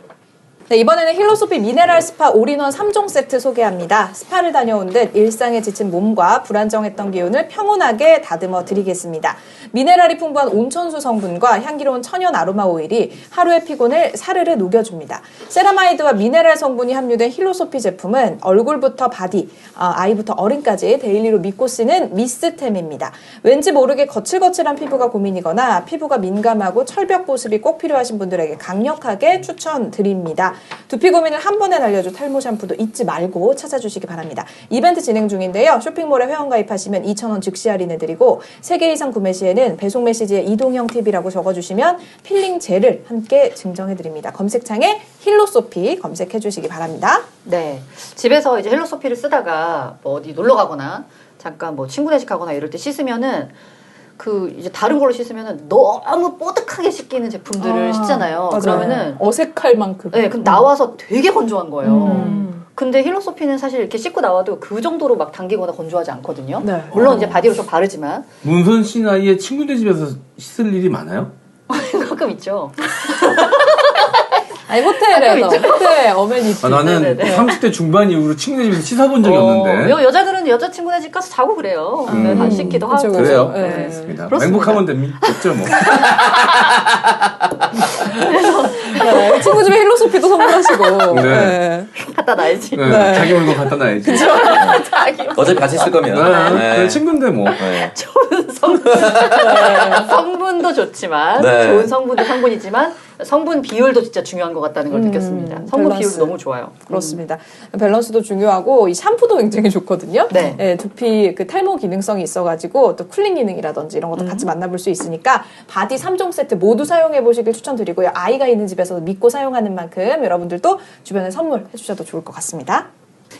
네, 이번에는 힐로소피 미네랄 스파 올인원 3종 세트 소개합니다. 스파를 다녀온 듯 일상에 지친 몸과 불안정했던 기운을 평온하게 다듬어 드리겠습니다. 미네랄이 풍부한 온천수 성분과 향기로운 천연 아로마 오일이 하루의 피곤을 사르르 녹여줍니다. 세라마이드와 미네랄 성분이 함유된 힐로소피 제품은 얼굴부터 바디, 아이부터 어른까지 데일리로 믿고 쓰는 미스템입니다. 왠지 모르게 거칠거칠한 피부가 고민이거나 피부가 민감하고 철벽 보습이 꼭 필요하신 분들에게 강력하게 추천드립니다. 두피 고민을 한 번에 날려줄 탈모 샴푸도 잊지 말고 찾아주시기 바랍니다. 이벤트 진행 중인데요. 쇼핑몰에 회원가입하시면 2,000원 즉시 할인해드리고 3개 이상 구매 시에는 배송 메시지에 이동형 팁이라고 적어주시면 필링 젤을 함께 증정해드립니다. 검색창에 힐로소피 검색해주시기 바랍니다. 네. 집에서 이제 헬로소피를 쓰다가 뭐 어디 놀러 가거나 잠깐 뭐 친구네 집 가거나 이럴 때 씻으면은 그 이제 다른 걸로 씻으면은 너무 뽀득하게 씻기는 제품들을 씻잖아요. 맞아요. 그러면은 어색할 만큼. 네, 그럼 나와서 되게 건조한 거예요. 근데 힐로소피는 사실 이렇게 씻고 나와도 그 정도로 막 당기거나 건조하지 않거든요. 네. 물론 이제 바디로션 바르지만 문선 씨 나이에 친구들 집에서 씻을 일이 많아요? 가끔 있죠. 아니 호텔에서 호텔 어메니티. 나는 네네네. 30대 중반 이후로 친구들 집에서 씻어본 적이 없는데. 여자들은 여자친구네 집 가서 자고 그래요. 네, 다 씻기도 하고. 그쵸, 그래요? 네. 알겠습니다. 그렇습니다. 행복하면 됩니다. 됐죠 뭐. 네, 친구 집에 힐로소피도 선물하시고. 네. 네. 갖다 놔야지. 네, 네. 자기 물건 갖다 놔야지. 어차피 같이 쓸 거면. 네. 그래, 친구인데 뭐. 네. 좋은 성분도 좋지만 네. 좋은 성분도 성분이지만 성분 비율도 진짜 중요한 것 같다는 걸 느꼈습니다. 성분 밸런스. 비율도 너무 좋아요. 그렇습니다. 밸런스도 중요하고 이 샴푸도 굉장히 좋거든요. 네. 두피 그 탈모 기능성이 있어가지고 또 쿨링 기능이라든지 이런 것도 같이 만나볼 수 있으니까 바디 3종 세트 모두 사용해 보시길 추천드리고요. 아이가 있는 집에서 믿고 사용하는 만큼 여러분들도 주변에 선물해 주셔도 좋을 것 같습니다.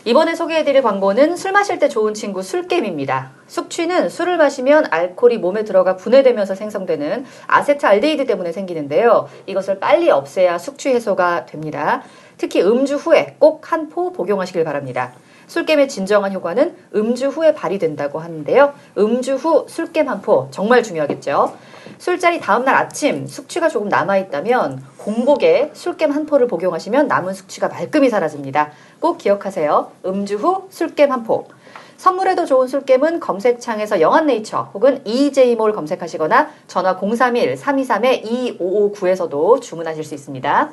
이번에 소개해드릴 광고는 술 마실 때 좋은 친구 술겜입니다. 숙취는 술을 마시면 알코올이 몸에 들어가 분해되면서 생성되는 아세트알데히드 때문에 생기는데요. 이것을 빨리 없애야 숙취 해소가 됩니다. 특히 음주 후에 꼭 한 포 복용하시길 바랍니다. 술겜의 진정한 효과는 음주 후에 발휘된다고 하는데요. 음주 후 술겜 한 포 정말 중요하겠죠. 술자리 다음날 아침 숙취가 조금 남아있다면 공복에 술겜 한 포를 복용하시면 남은 숙취가 말끔히 사라집니다. 꼭 기억하세요. 음주 후 술겜 한 포. 선물에도 좋은 술겜은 검색창에서 영한네이처 혹은 EJ몰 검색하시거나 전화 031-323-2559에서도 주문하실 수 있습니다.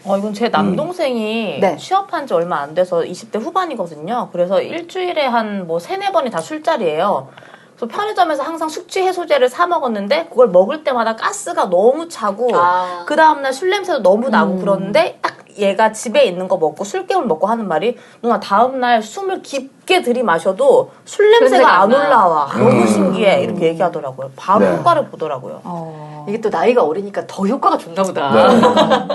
이건 제 남동생이 네. 취업한 지 얼마 안 돼서 20대 후반이거든요. 그래서 일주일에 한 뭐 3-4번이 다 술자리예요. 그래서 편의점에서 항상 숙취 해소제를 사 먹었는데 그걸 먹을 때마다 가스가 너무 차고 그 다음날 술 냄새도 너무 나고 그러는데 딱 얘가 집에 있는 거 먹고 술깨울 먹고 하는 말이 누나 다음날 숨을 깊게 들이마셔도 술 냄새가 안 올라와. 너무 신기해. 이렇게 얘기하더라고요. 바로 네. 효과를 보더라고요. 이게 또 나이가 어리니까 더 효과가 좋나 보다.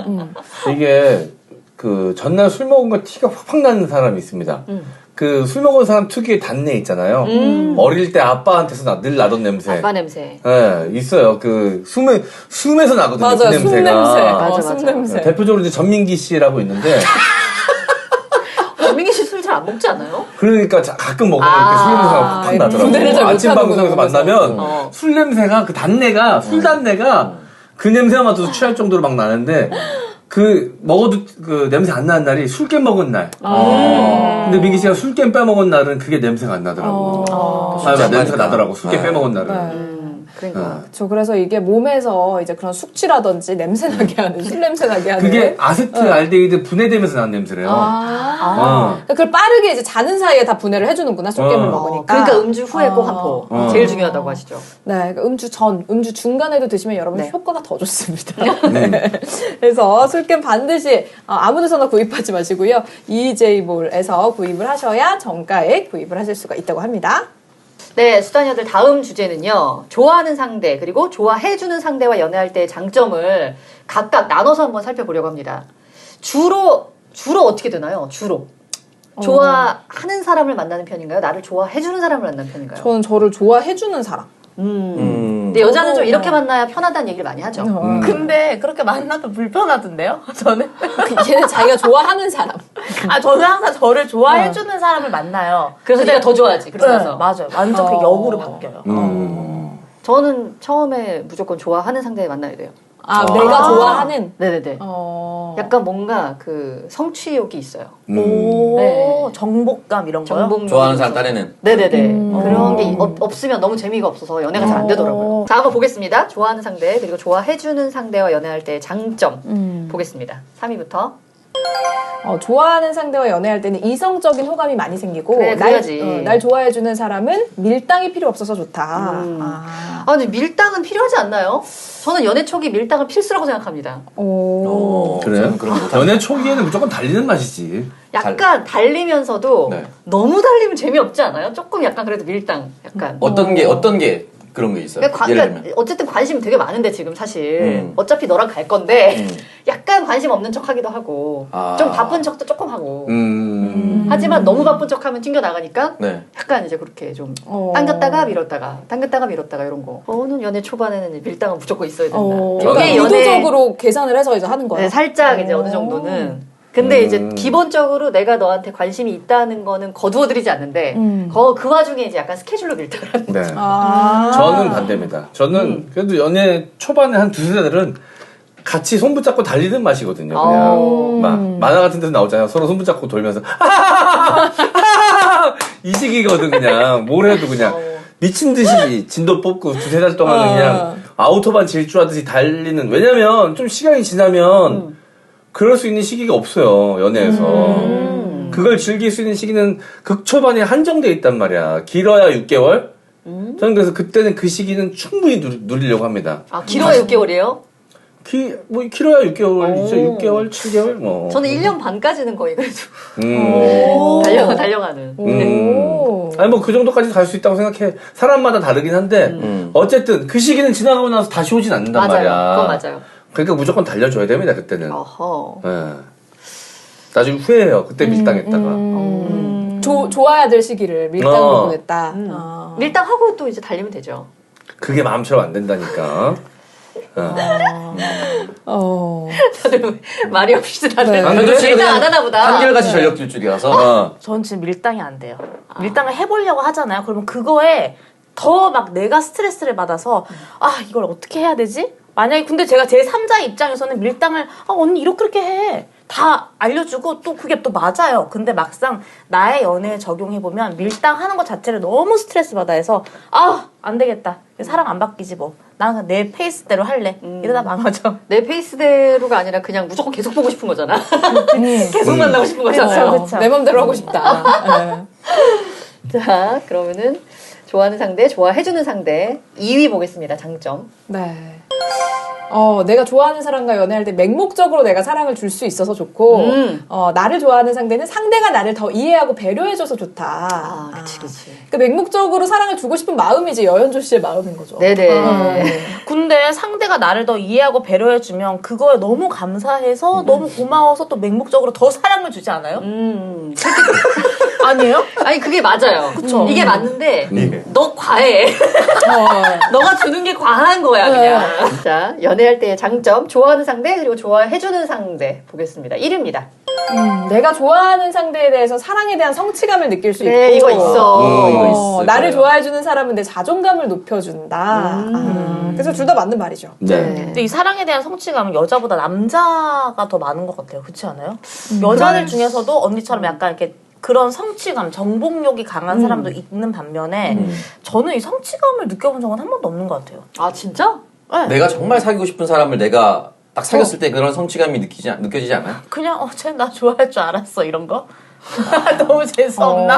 이게 그 전날 술 먹은 거 티가 확 나는 사람이 있습니다. 그 술 먹은 사람 특유의 단내 있잖아요. 어릴 때 아빠한테서 늘 나던 냄새. 아빠 냄새. 네, 있어요. 그 숨에서 나거든요. 맞아요. 그 냄새가. 숨 냄새. 맞아, 숨 맞아. 냄새. 대표적으로 이제 전민기 씨라고 있는데 민기 씨 술 잘 안 먹지 않아요? 그러니까 가끔 먹으면 이렇게 술 냄새가 팍 나더라고. 분해를 잘 아침 못하는구나, 방송에서 만나면 술 냄새가 그 단내가 술 단내가 그 냄새만 맡아도 취할 정도로 막 나는데 그 먹어도 그 냄새 안 나는 날이 술 깨 먹은 날. 근데 민기 씨가 술 깨 빼먹은 날은 그게 냄새가 안 나더라고. 냄새가 나더라고. 술 깨 빼먹은 날은. 그러니까. 그렇죠. 그래서 이게 몸에서 이제 그런 숙취라든지 냄새 나게 하는 술 냄새 나게 하는 그게 아세트알데히드 분해되면서 나는 냄새래요. 그러니까 그걸 빠르게 이제 자는 사이에 다 분해를 해주는구나 술겜을 먹으니까. 그러니까 음주 후에 꼭 한 포. 제일 중요하다고 하시죠. 네, 그러니까 음주 전, 음주 중간에도 드시면 여러분 효과가 더 좋습니다. 네. 그래서 술겜 반드시 아무 데서나 구입하지 마시고요. EJ몰에서 구입을 하셔야 정가에 구입을 하실 수가 있다고 합니다. 네, 수다녀들 다음 주제는요. 좋아하는 상대 그리고 좋아해주는 상대와 연애할 때의 장점을 각각 나눠서 한번 살펴보려고 합니다. 주로 어떻게 되나요? 주로 좋아하는 사람을 만나는 편인가요? 나를 좋아해주는 사람을 만나는 편인가요? 저는 저를 좋아해주는 사람. 근데 여자는 좀 이렇게 만나야 편하다는 얘기를 많이 하죠. 근데 그렇게 만나도 불편하던데요? 저는. 걔는 자기가 좋아하는 사람. 저는 항상 저를 좋아해주는 사람을 만나요. 그래서 내가 더 좋아하지. 그러고 네, 나서. 맞아요. 완전 그 역으로 바뀌어요. 저는 처음에 무조건 좋아하는 상대 만나야 돼요. 내가 좋아하는. 네네네. 약간 뭔가 그 성취욕이 있어요. 오, 네. 정복감 이런 거요? 정복 좋아하는 사람 따르는. 네네네. 그런 게 없으면 너무 재미가 없어서 연애가 잘 안 되더라고요. 자, 한번 보겠습니다. 좋아하는 상대, 그리고 좋아해주는 상대와 연애할 때의 장점 보겠습니다. 3위부터. 좋아하는 상대와 연애할 때는 이성적인 호감이 많이 생기고 그래, 그래야지. 날 좋아해주는 사람은 밀당이 필요 없어서 좋다. 근데 밀당은 필요하지 않나요? 저는 연애 초기 밀당은 필수라고 생각합니다. 그래요? 저는 그런 거 못합니다. 연애 초기에는 무조건 달리는 맛이지. 약간 달리면서도 네. 너무 달리면 재미없지 않아요? 조금 약간 그래도 밀당. 약간. 어떤 게 그런 게 있어요? 예를 그러니까 들면. 어쨌든 관심 되게 많은데 지금 사실 어차피 너랑 갈 건데 약간 관심 없는 척 하기도 하고 좀 바쁜 척도 조금 하고 하지만 너무 바쁜 척 하면 튕겨 나가니까 네. 약간 이제 그렇게 좀 당겼다가 밀었다가 이런 거. 저는 연애 초반에는 밀당은 무조건 있어야 된다. 이게 의도적으로 계산을 해서 이제 하는 거예요. 네, 살짝 이제 어느 정도는. 근데 이제 기본적으로 내가 너한테 관심이 있다는 거는 거두어드리지 않는데 그 와중에 이제 약간 스케줄로 밀당을 하는 네. 저는 반대입니다. 저는 그래도 연애 초반에 한 두세 달은 같이 손붙잡고 달리는 맛이거든요. 그냥 막 만화 같은 데서 나오잖아요. 서로 손붙잡고 돌면서 이 시기거든. 그냥 뭘 해도 그냥 미친 듯이 진도 뽑고 두세 달 동안은 그냥 아우토반 질주하듯이 달리는. 왜냐면 좀 시간이 지나면 그럴 수 있는 시기가 없어요, 연애에서. 그걸 즐길 수 있는 시기는 극초반에 한정돼 있단 말이야. 길어야 6개월? 저는 그래서 그때는 그 시기는 충분히 누리려고 합니다. 길어야 6개월이에요? 길어야 6개월이죠. 6개월, 7개월, 뭐. 저는 1년 반까지는 거의 그래도. 달려가는. 아니, 뭐, 그 정도까지 갈 수 있다고 생각해. 사람마다 다르긴 한데, 어쨌든 그 시기는 지나가고 나서 다시 오진 않는단 말이야. 그건 맞아요. 그러니까 무조건 달려줘야 됩니다, 그때는. 어허. 네. 나중에 후회해요. 그때 밀당했다가. 좋아야 될 시기를 밀당으로 보냈다. 밀당하고 또 이제 달리면 되죠. 그게 마음처럼 안 된다니까. 다들 말이 없이 다들 현주 씨는 밀당 안 하나 보다. 한결같이 전력 질주이라서. 전 지금 밀당이 안 돼요. 밀당을 해보려고 하잖아요. 그러면 그거에 더 막 내가 스트레스를 받아서 이걸 어떻게 해야 되지? 만약에 근데 제가 제 3자의 입장에서는 밀당을 언니 이렇게 해. 다 알려주고 또 그게 또 맞아요. 근데 막상 나의 연애에 적용해보면 밀당하는 것 자체를 너무 스트레스 받아 해서 안 되겠다. 사랑 안 바뀌지 뭐. 나는 내 페이스대로 할래. 이러다 망하죠. 내 페이스대로가 아니라 그냥 무조건 계속 보고 싶은 거잖아. 계속 만나고 싶은 거잖아요. 그쵸. 내 맘대로 하고 싶다. 자, 그러면은 좋아하는 상대, 좋아해주는 상대 2위 보겠습니다. 장점. 네. 내가 좋아하는 사람과 연애할 때 맹목적으로 내가 사랑을 줄 수 있어서 좋고, 나를 좋아하는 상대는 상대가 나를 더 이해하고 배려해줘서 좋다. 그치. 그러니까 맹목적으로 사랑을 주고 싶은 마음이 이제 여현조 씨의 마음인 거죠. 네네. 근데 상대가 나를 더 이해하고 배려해주면 그거에 너무 감사해서 너무 고마워서 또 맹목적으로 더 사랑을 주지 않아요? 아니에요? 아니, 그게 맞아요. 그쵸. 이게 맞는데, 너 과해. 너가 주는 게 과한 거야, 그냥. 자, 연애할 때의 장점, 좋아하는 상대, 그리고 좋아해주는 상대 보겠습니다. 1위입니다. 내가 좋아하는 상대에 대해서 사랑에 대한 성취감을 느낄 수 그래, 있고 이거 있어. 이거 있을 나를 거예요. 좋아해주는 사람은 내 자존감을 높여준다. 그래서 둘 다 맞는 말이죠. 네. 근데 이 사랑에 대한 성취감은 여자보다 남자가 더 많은 것 같아요. 그렇지 않아요? 여자들 중에서도 언니처럼 약간 이렇게 그런 성취감, 정복욕이 강한 사람도 있는 반면에 저는 이 성취감을 느껴본 적은 한 번도 없는 것 같아요. 아 진짜? 내가 정말 사귀고 싶은 사람을 내가 딱 사귀었을 때 그런 성취감이 느껴지지 않아요? 그냥 쟤 나 좋아할 줄 알았어 이런 거? 너무 재수없나?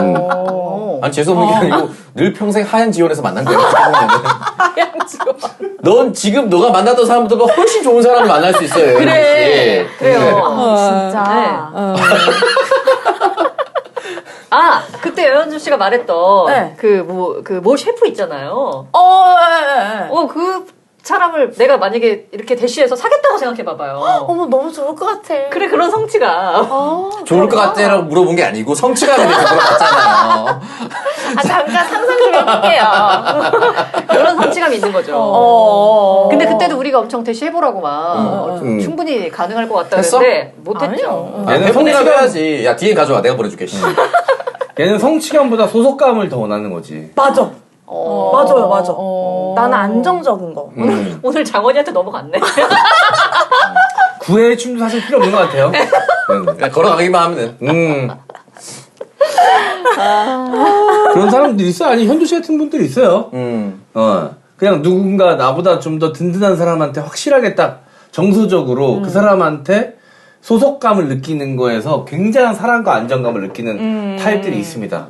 아니 재수없는 게 아니고 늘 평생 하얀 지원에서 만난 거야. 하얀 지원. 넌 지금 너가 만났던 사람들보다 훨씬 좋은 사람을 만날 수 있어요. 그래. 씨. 그래요. 진짜. 아 그때 여현주 씨가 말했던 네. 모 셰프 있잖아요. 예. 그 사람을 내가 만약에 이렇게 대시해서 사겠다고 생각해봐봐요. 어머 너무 좋을 것 같아. 그래 그런 성취가. 좋을 것 같아라고 물어본 게 아니고 성취감에 대해서 물어봤잖아요. 아 잠깐 상상 좀 해볼게요. 그런 성취감이 있는 거죠. 근데 근데 그때도 우리가 엄청 대시해보라고 막 충분히 가능할 것 같다 했어? 그랬는데 못했죠. 아니요. 얘는 성취감 해야지. 야 뒤에 가져와. 내가 보내줄게. 씨. 얘는 성취감보다 소속감을 더 원하는 거지. 맞아. 맞아요, 맞아. 나는 안정적인 거. 오늘 장원이한테 넘어갔네. 구애의 춤도 사실 필요 없는 것 같아요. 그냥 걸어가기만 하면 돼. 그런 사람들이 있어요. 아니 현주 씨 같은 분들이 있어요. 그냥 누군가 나보다 좀 더 든든한 사람한테 확실하게 딱 정서적으로 그 사람한테 소속감을 느끼는 거에서 굉장한 사랑과 안정감을 느끼는 타입들이 있습니다.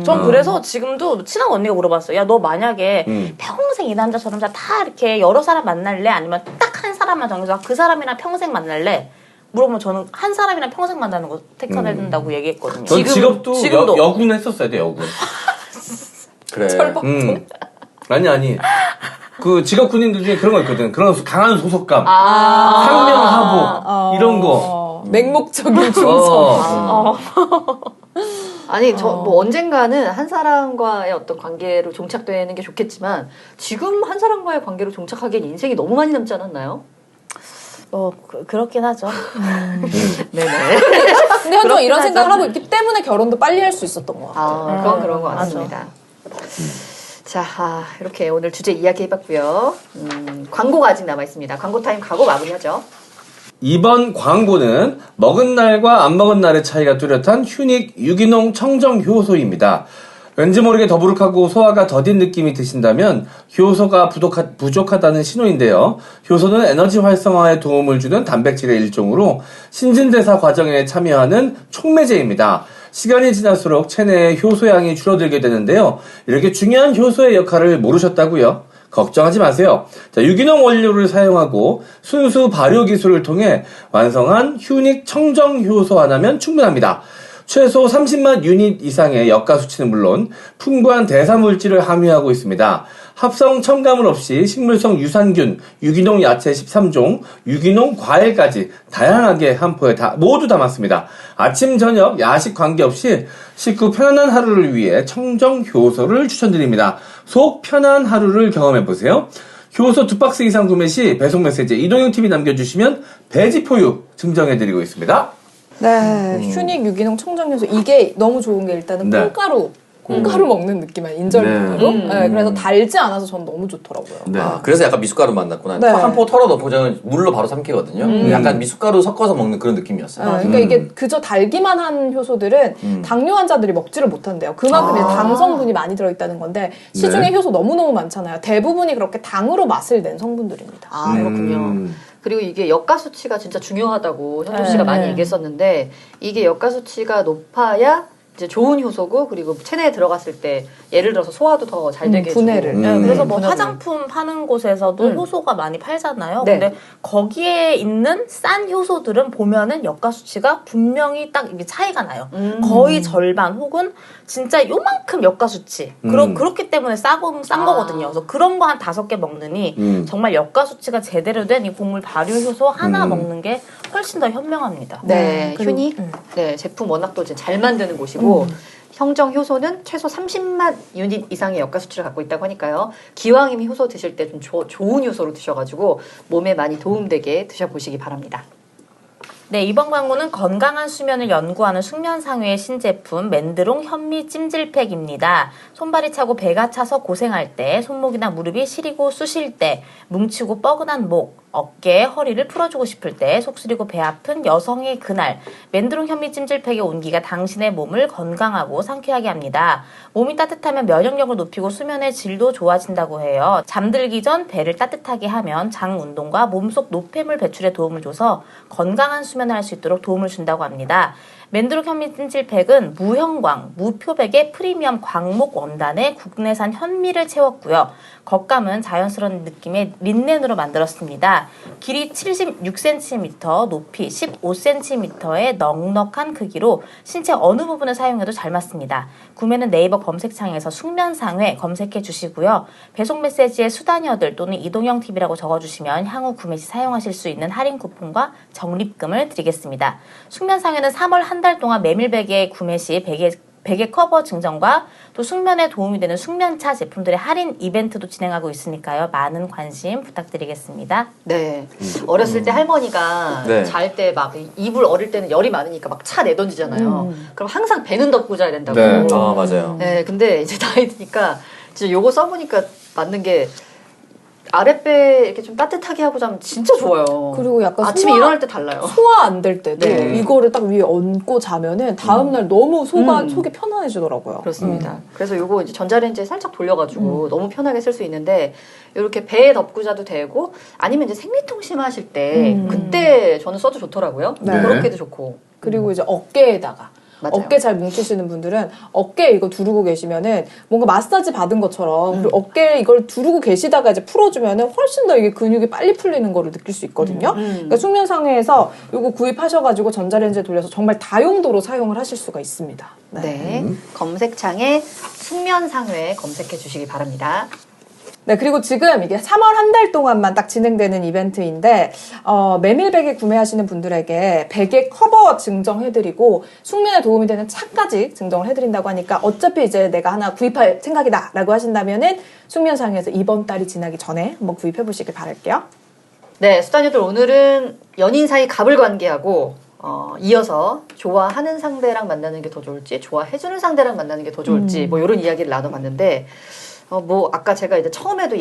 전 그래서 지금도 친한 언니가 물어봤어요. 야, 너 만약에 평생 이 남자 저 남자 다 이렇게 여러 사람 만날래? 아니면 딱 한 사람만 정해서 그 사람이랑 평생 만날래? 물어보면 저는 한 사람이랑 평생 만나는 거 택해야 된다고 얘기했거든요. 전 직업도 지금도. 여군 했었어야 돼, 여군. 그래. 아니. 그 직업 군인들 중에 그런 거 있거든. 그런 강한 소속감. 상명하복. 이런 거. 맹목적인 충성. 아니 뭐 언젠가는 한 사람과의 어떤 관계로 종착되는 게 좋겠지만 지금 한 사람과의 관계로 종착하기엔 인생이 너무 많이 남지 않았나요? 그렇긴 하죠. 네네. 근데 현정 이런 하죠. 생각을 하고 있기 때문에 결혼도 빨리 할 수 있었던 것 같아요. 그건 그런 것 같습니다. 자, 이렇게 오늘 주제 이야기 해봤고요. 광고가 아직 남아있습니다. 광고 타임 가고 마무리하죠. 이번 광고는 먹은 날과 안 먹은 날의 차이가 뚜렷한 휴닉 유기농 청정 효소입니다. 왠지 모르게 더부룩하고 소화가 더딘 느낌이 드신다면 효소가 부족하다는 신호인데요. 효소는 에너지 활성화에 도움을 주는 단백질의 일종으로 신진대사 과정에 참여하는 촉매제입니다. 시간이 지날수록 체내의 효소량이 줄어들게 되는데요. 이렇게 중요한 효소의 역할을 모르셨다고요? 걱정하지 마세요. 자, 유기농 원료를 사용하고 순수 발효 기술을 통해 완성한 휴닉 청정 효소 하나면 충분합니다. 최소 30만 유닛 이상의 역가 수치는 물론 풍부한 대사 물질을 함유하고 있습니다. 합성 첨가물 없이 식물성 유산균, 유기농 야채 13종, 유기농 과일까지 다양하게 한 포에 모두 담았습니다. 아침, 저녁, 야식 관계없이 식후 편안한 하루를 위해 청정 효소를 추천드립니다. 속 편한 하루를 경험해보세요. 효소 2박스 이상 구매 시 배송 메시지에 이동형 TV 남겨주시면 배지포유 증정해드리고 있습니다. 네, 휴닉 유기농 청정효소 이게 너무 좋은 게 일단은 네. 콩가루 먹는 느낌이야 인절미가루. 네, 그래서 달지 않아서 전 너무 좋더라고요. 네. 그래서 약간 미숫가루 만났구나. 네. 한 포 털어놓고 저는 물로 바로 삼키거든요. 약간 미숫가루 섞어서 먹는 그런 느낌이었어요. 그러니까 이게 그저 달기만 한 효소들은 당뇨 환자들이 먹지를 못한대요. 그만큼 이제 당 성분이 많이 들어있다는 건데 시중에 효소 너무너무 많잖아요. 대부분이 그렇게 당으로 맛을 낸 성분들입니다. 그렇군요. 그리고 이게 역가 수치가 진짜 중요하다고 현주 씨가 많이 얘기했었는데 이게 역가 수치가 높아야 이제 좋은 효소고 그리고 체내에 들어갔을 때 예를 들어서 소화도 더 잘 되게 분해를. 해주고. 네, 그래서 뭐 분해를. 화장품 파는 곳에서도 효소가 많이 팔잖아요. 네. 근데 거기에 있는 싼 효소들은 보면은 역가 수치가 분명히 딱 이게 차이가 나요. 거의 절반 혹은 진짜 요만큼 역가 수치. 그렇기 때문에 싼 거거든요. 그래서 그런 거 한 5개 먹느니 정말 역가 수치가 제대로 된 이 곡물 발효 효소 하나 먹는 게 훨씬 더 현명합니다. 네, 휴닉 네, 제품 워낙 또 이제 잘 만드는 곳이고 청정 효소는 최소 30만 유닛 이상의 역가 수치를 갖고 있다고 하니까요. 기왕이면 효소 드실 때 좀 좋은 효소로 드셔가지고 몸에 많이 도움되게 드셔보시기 바랍니다. 네, 이번 광고는 건강한 수면을 연구하는 숙면상회의 신제품 맨드롱 현미 찜질팩입니다. 손발이 차고 배가 차서 고생할 때, 손목이나 무릎이 시리고 쑤실 때, 뭉치고 뻐근한 목, 어깨, 허리를 풀어주고 싶을 때, 속 쓰리고 배 아픈 여성의 그날, 맨드롱 현미 찜질팩의 온기가 당신의 몸을 건강하고 상쾌하게 합니다. 몸이 따뜻하면 면역력을 높이고 수면의 질도 좋아진다고 해요. 잠들기 전 배를 따뜻하게 하면 장 운동과 몸속 노폐물 배출에 도움을 줘서 건강한 수면을 할 수 있도록 도움을 준다고 합니다. 맨드롱 현미 찜질팩은 무형광, 무표백의 프리미엄 광목 원단에 국내산 현미를 채웠고요. 겉감은 자연스러운 느낌의 린넨으로 만들었습니다. 길이 76cm, 높이 15cm의 넉넉한 크기로 신체 어느 부분을 사용해도 잘 맞습니다. 구매는 네이버 검색창에서 숙면상회 검색해 주시고요. 배송 메시지에 수다녀들 또는 이동형 TV라고 적어주시면 향후 구매 시 사용하실 수 있는 할인 쿠폰과 적립금을 드리겠습니다. 숙면상회는 3월 한 달 동안 메밀베개 구매 시 베개 커버 증정과 또 숙면에 도움이 되는 숙면차 제품들의 할인 이벤트도 진행하고 있으니까요. 많은 관심 부탁드리겠습니다. 네. 어렸을 때 할머니가 네. 잘 때 막 이불 어릴 때는 열이 많으니까 막 차 내던지잖아요. 그럼 항상 배는 덮고 자야 된다고. 네. 아, 맞아요. 네, 근데 이제 나이 드니까 진짜 요거 써보니까 맞는 게 아랫배 이렇게 좀 따뜻하게 하고 자면 진짜 좋아요. 그리고 약간 아침에 일어날 때 달라요. 소화 안 될 때도 네. 이거를 딱 위에 얹고 자면은 다음날 너무 속이 편안해지더라고요. 그렇습니다. 그래서 요거 이제 전자레인지에 살짝 돌려가지고 너무 편하게 쓸 수 있는데 이렇게 배에 덮고 자도 되고 아니면 이제 생리통 심하실 때 그때 저는 써도 좋더라고요. 네. 그렇게도 좋고. 그리고 이제 어깨에다가 맞아요. 어깨 잘 뭉치시는 분들은 어깨에 이거 두르고 계시면은 뭔가 마사지 받은 것처럼 그리고 어깨에 이걸 두르고 계시다가 이제 풀어주면은 훨씬 더 이게 근육이 빨리 풀리는 거를 느낄 수 있거든요. 그러니까 숙면상회에서 이거 구입하셔가지고 전자레인지에 돌려서 정말 다용도로 사용을 하실 수가 있습니다. 네. 검색창에 숙면상회 검색해 주시기 바랍니다. 네, 그리고 지금 이게 3월 한 달 동안만 딱 진행되는 이벤트인데, 메밀베개 구매하시는 분들에게 베개 커버 증정해드리고, 숙면에 도움이 되는 차까지 증정을 해드린다고 하니까, 어차피 이제 내가 하나 구입할 생각이다 라고 하신다면은, 숙면상에서 이번 달이 지나기 전에 한번 구입해보시길 바랄게요. 네, 수다녀들 오늘은 연인 사이 갑을 관계하고 이어서 좋아하는 상대랑 만나는 게 더 좋을지, 좋아해주는 상대랑 만나는 게 더 좋을지, 뭐 이런 이야기를 나눠봤는데, 뭐 아까 제가 이제 처음에도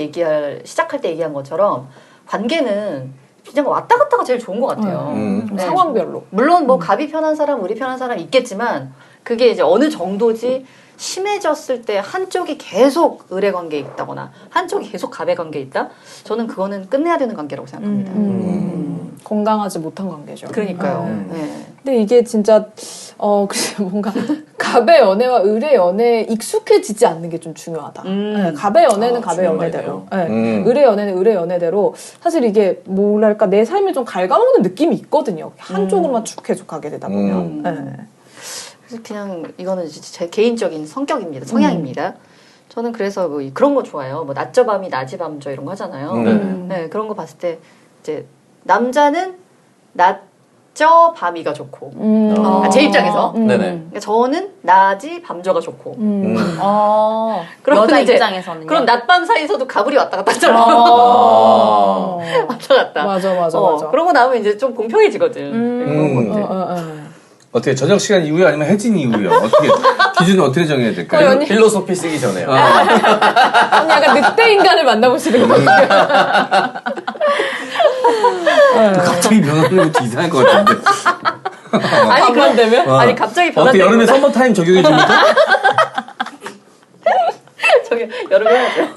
시작할 때 얘기한 것처럼 관계는 그냥 왔다 갔다가 제일 좋은 것 같아요. 네. 상황별로. 물론 뭐 갑이 편한 사람, 우리 편한 사람 있겠지만 그게 이제 어느 정도지 심해졌을 때 한쪽이 계속 을의 관계에 있다거나 한쪽이 계속 갑의 관계에 있다? 저는 그거는 끝내야 되는 관계라고 생각합니다. 건강하지 못한 관계죠. 그러니까요. 네. 근데 이게 진짜 글쎄 뭔가 갑의 연애와 을의 연애에 익숙해지지 않는 게 좀 중요하다. 네, 갑의 연애는 갑의 연애대로, 네, 을의 연애는 을의 연애대로 사실 이게 뭐랄까 내 삶을 좀 갉아먹는 느낌이 있거든요. 한쪽으로만 쭉 계속 가게 되다 보면. 네. 그래서 그냥 이거는 제 개인적인 성격입니다. 성향입니다. 저는 그래서 뭐 그런 거 좋아해요. 뭐 낮저 밤이 낮이 밤저 이런 거 하잖아요. 네, 그런 거 봤을 때 이제 남자는 낮저 밤이가 좋고 제 입장에서 네네. 그러니까 저는 낮이 밤저가 좋고 그러면 여자 이제 입장에서는요? 그럼 낮밤 사이에서도 가불이 왔다 갔다 하잖아요. 왔다 갔다. 맞아. 그러고 나면 이제 좀 공평해지거든. 그런 것들. 어떻게 저녁 시간 이후에 아니면 해진 이후에요? 어떻게 기준을 어떻게 정해야 될까요? 필로소피 쓰기 전에요. 아니, 약간 늑대 인간을 만나보시는 거예요. 갑자기 변하는 것도 이상할 것 같은데. 아니 그런다면 아니 갑자기 변한 어떻게 여름에 썸머 타임 적용해 줍니까? 저기 여름에 해야죠.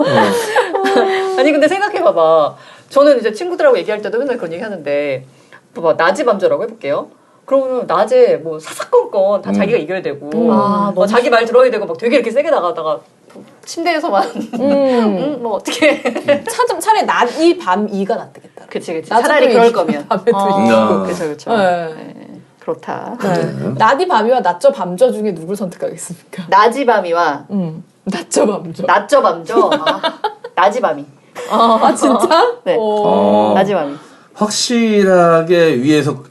아니 근데 생각해봐봐. 저는 이제 친구들하고 얘기할 때도 맨날 그런 얘기 하는데 봐봐 낮이 밤저라고 해볼게요. 그러면 낮에 뭐 사사건건 다 자기가 이겨야 되고 자기 말 들어야 되고 막 되게 이렇게 세게 나가다가 침대에서만 뭐 어떻게 차라리 낮이 밤이가 낫겠다. 그치 차라리 그럴 거면 밤에도 있고. 그렇죠 네. 네. 그렇다. 낮이 밤이와 낮저 밤저 중에 누굴 선택하겠습니까? 낮이 밤이와 낮저 밤저. 낮저 밤저 낮이 밤이 아 진짜? 네. 낮이 밤이 확실하게 위에서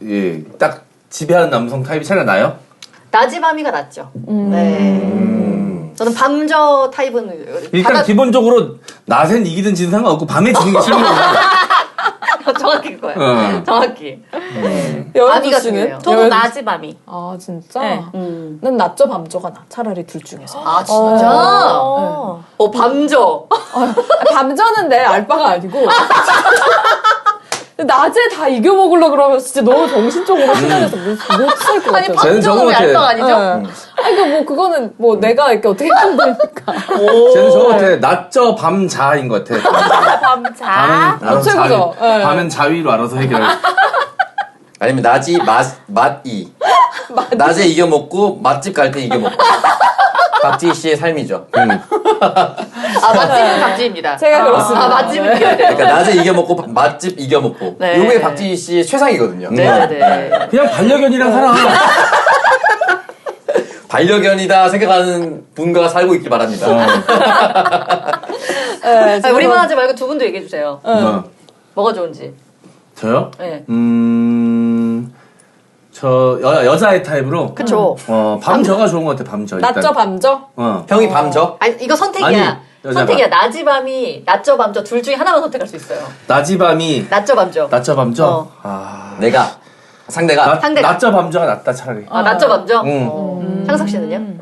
딱 지배하는 남성 타입이 차라리 나요? 낮이 밤이가 낫죠. 네. 저는 밤저 타입은 일단 기본적으로 낮엔 이기든 지든 상관없고 밤에 지는 게 싫은 거구나. 정확히 그거야. 정확히. 여현주 아미가 씨는? 중요해요. 저도 낮이 밤이. 아 진짜? 네. 난 낮저 밤저가 나. 차라리 둘 중에서. 아 진짜? 밤저. 밤저는 내 알바가 아니고. 낮에 다 이겨먹으려 그러면 진짜 너무 정신적으로 피곤해서 못살 것 아니 같아요. 쟤는 밤저는 왜 저거 알바가 같아. 아니죠? 아니 뭐 그거는 뭐 내가 이렇게 어떻게 하면 되니까. 쟤는 저거 같아. 낮저 밤자인 것 같아. 밤자. 알아서 최고죠. 자위. 예. 밤엔 자위로 알아서 해결해. 아니면 낮이 맛이. 낮에 이겨먹고 맛집 갈 때 이겨먹고. 박지희 씨의 삶이죠. 아 맛집은 박지입니다. 제가 그렇습니다. 아 맛집은 이겨야 돼요. 그러니까 낮에 이겨먹고 맛집 이겨먹고. 네. 요게 박지희 씨의 최상이거든요. 네네. 그냥 반려견이랑 살아. 반려견이다 생각하는 분과 살고 있길 바랍니다. 네, 아니, 우리만 하지 말고 두 분도 얘기해 주세요. 뭐가 좋은지. 저요? 네. 저 여자의 타입으로 그쵸. 밤저가 좋은 것 같아. 밤저. 일단. 낮저 밤저? 형이 밤저? 아니 이거 선택이야. 아니, 여자가. 선택이야. 낮이 밤이 낮저 밤저 둘 중에 하나만 선택할 수 있어요. 낮이 밤이 낮저 밤저. 낮저 밤저. 어. 아. 내가 상대가 상대가. 낮저 밤저가 낫다 차라리. 아 낮저 밤저. 응. 향석 씨는요?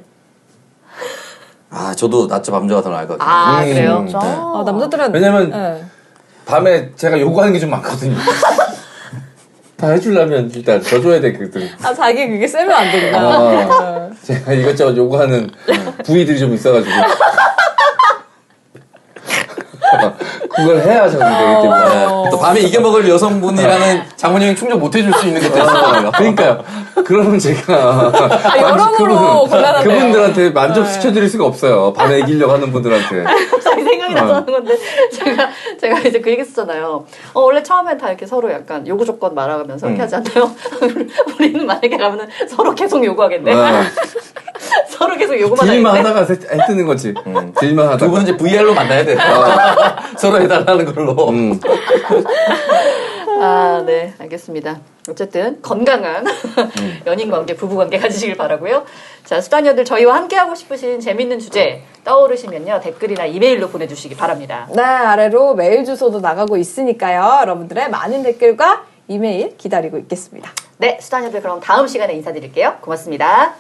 아 저도 낮저 밤저가 더 나을 것 같아요. 아 그래요? 진짜. 아, 남자들은 왜냐면 네. 밤에 제가 요구하는 게 좀 많거든요. 다 해주려면 일단 더 줘야 되거든. 아 자기 그게 세면 안 되구나. 제가 이것저것 요구하는 부위들이 좀 있어가지고. 그걸 해야 저는 되기 때문에. 또 밤에 이겨먹을 여성분이라는 장모님이 충족 못 해줄 수 있는 것도 있을 거예요. 그러니까요. 그러면 제가 여러모로 곤란하네요. 그분들한테 만족시켜드릴 수가 없어요. 밤에 이기려고 하는 분들한테. 갑자기 생각이 나서 하는 건데 제가 이제 그 얘기 했었잖아요. 원래 처음엔 다 이렇게 서로 약간 요구 조건 말하면서 이렇게 하지 않나요? 우리는 만약에 가면은 서로 계속 요구하겠네. 서로 계속 요구만 딜만 하겠네. 하다가 해 뜨는 거지. 딜만 하다가. 두 분은 이제 VR로 만나야 돼요. 서로 해달라는 걸로. 아, 네, 알겠습니다. 어쨌든 건강한 연인 관계, 부부 관계 가지시길 바라고요. 자, 수다녀들 저희와 함께하고 싶으신 재밌는 주제 떠오르시면요 댓글이나 이메일로 보내주시기 바랍니다. 네, 아래로 메일 주소도 나가고 있으니까요. 여러분들의 많은 댓글과 이메일 기다리고 있겠습니다. 네, 수다녀들 그럼 다음 시간에 인사드릴게요. 고맙습니다.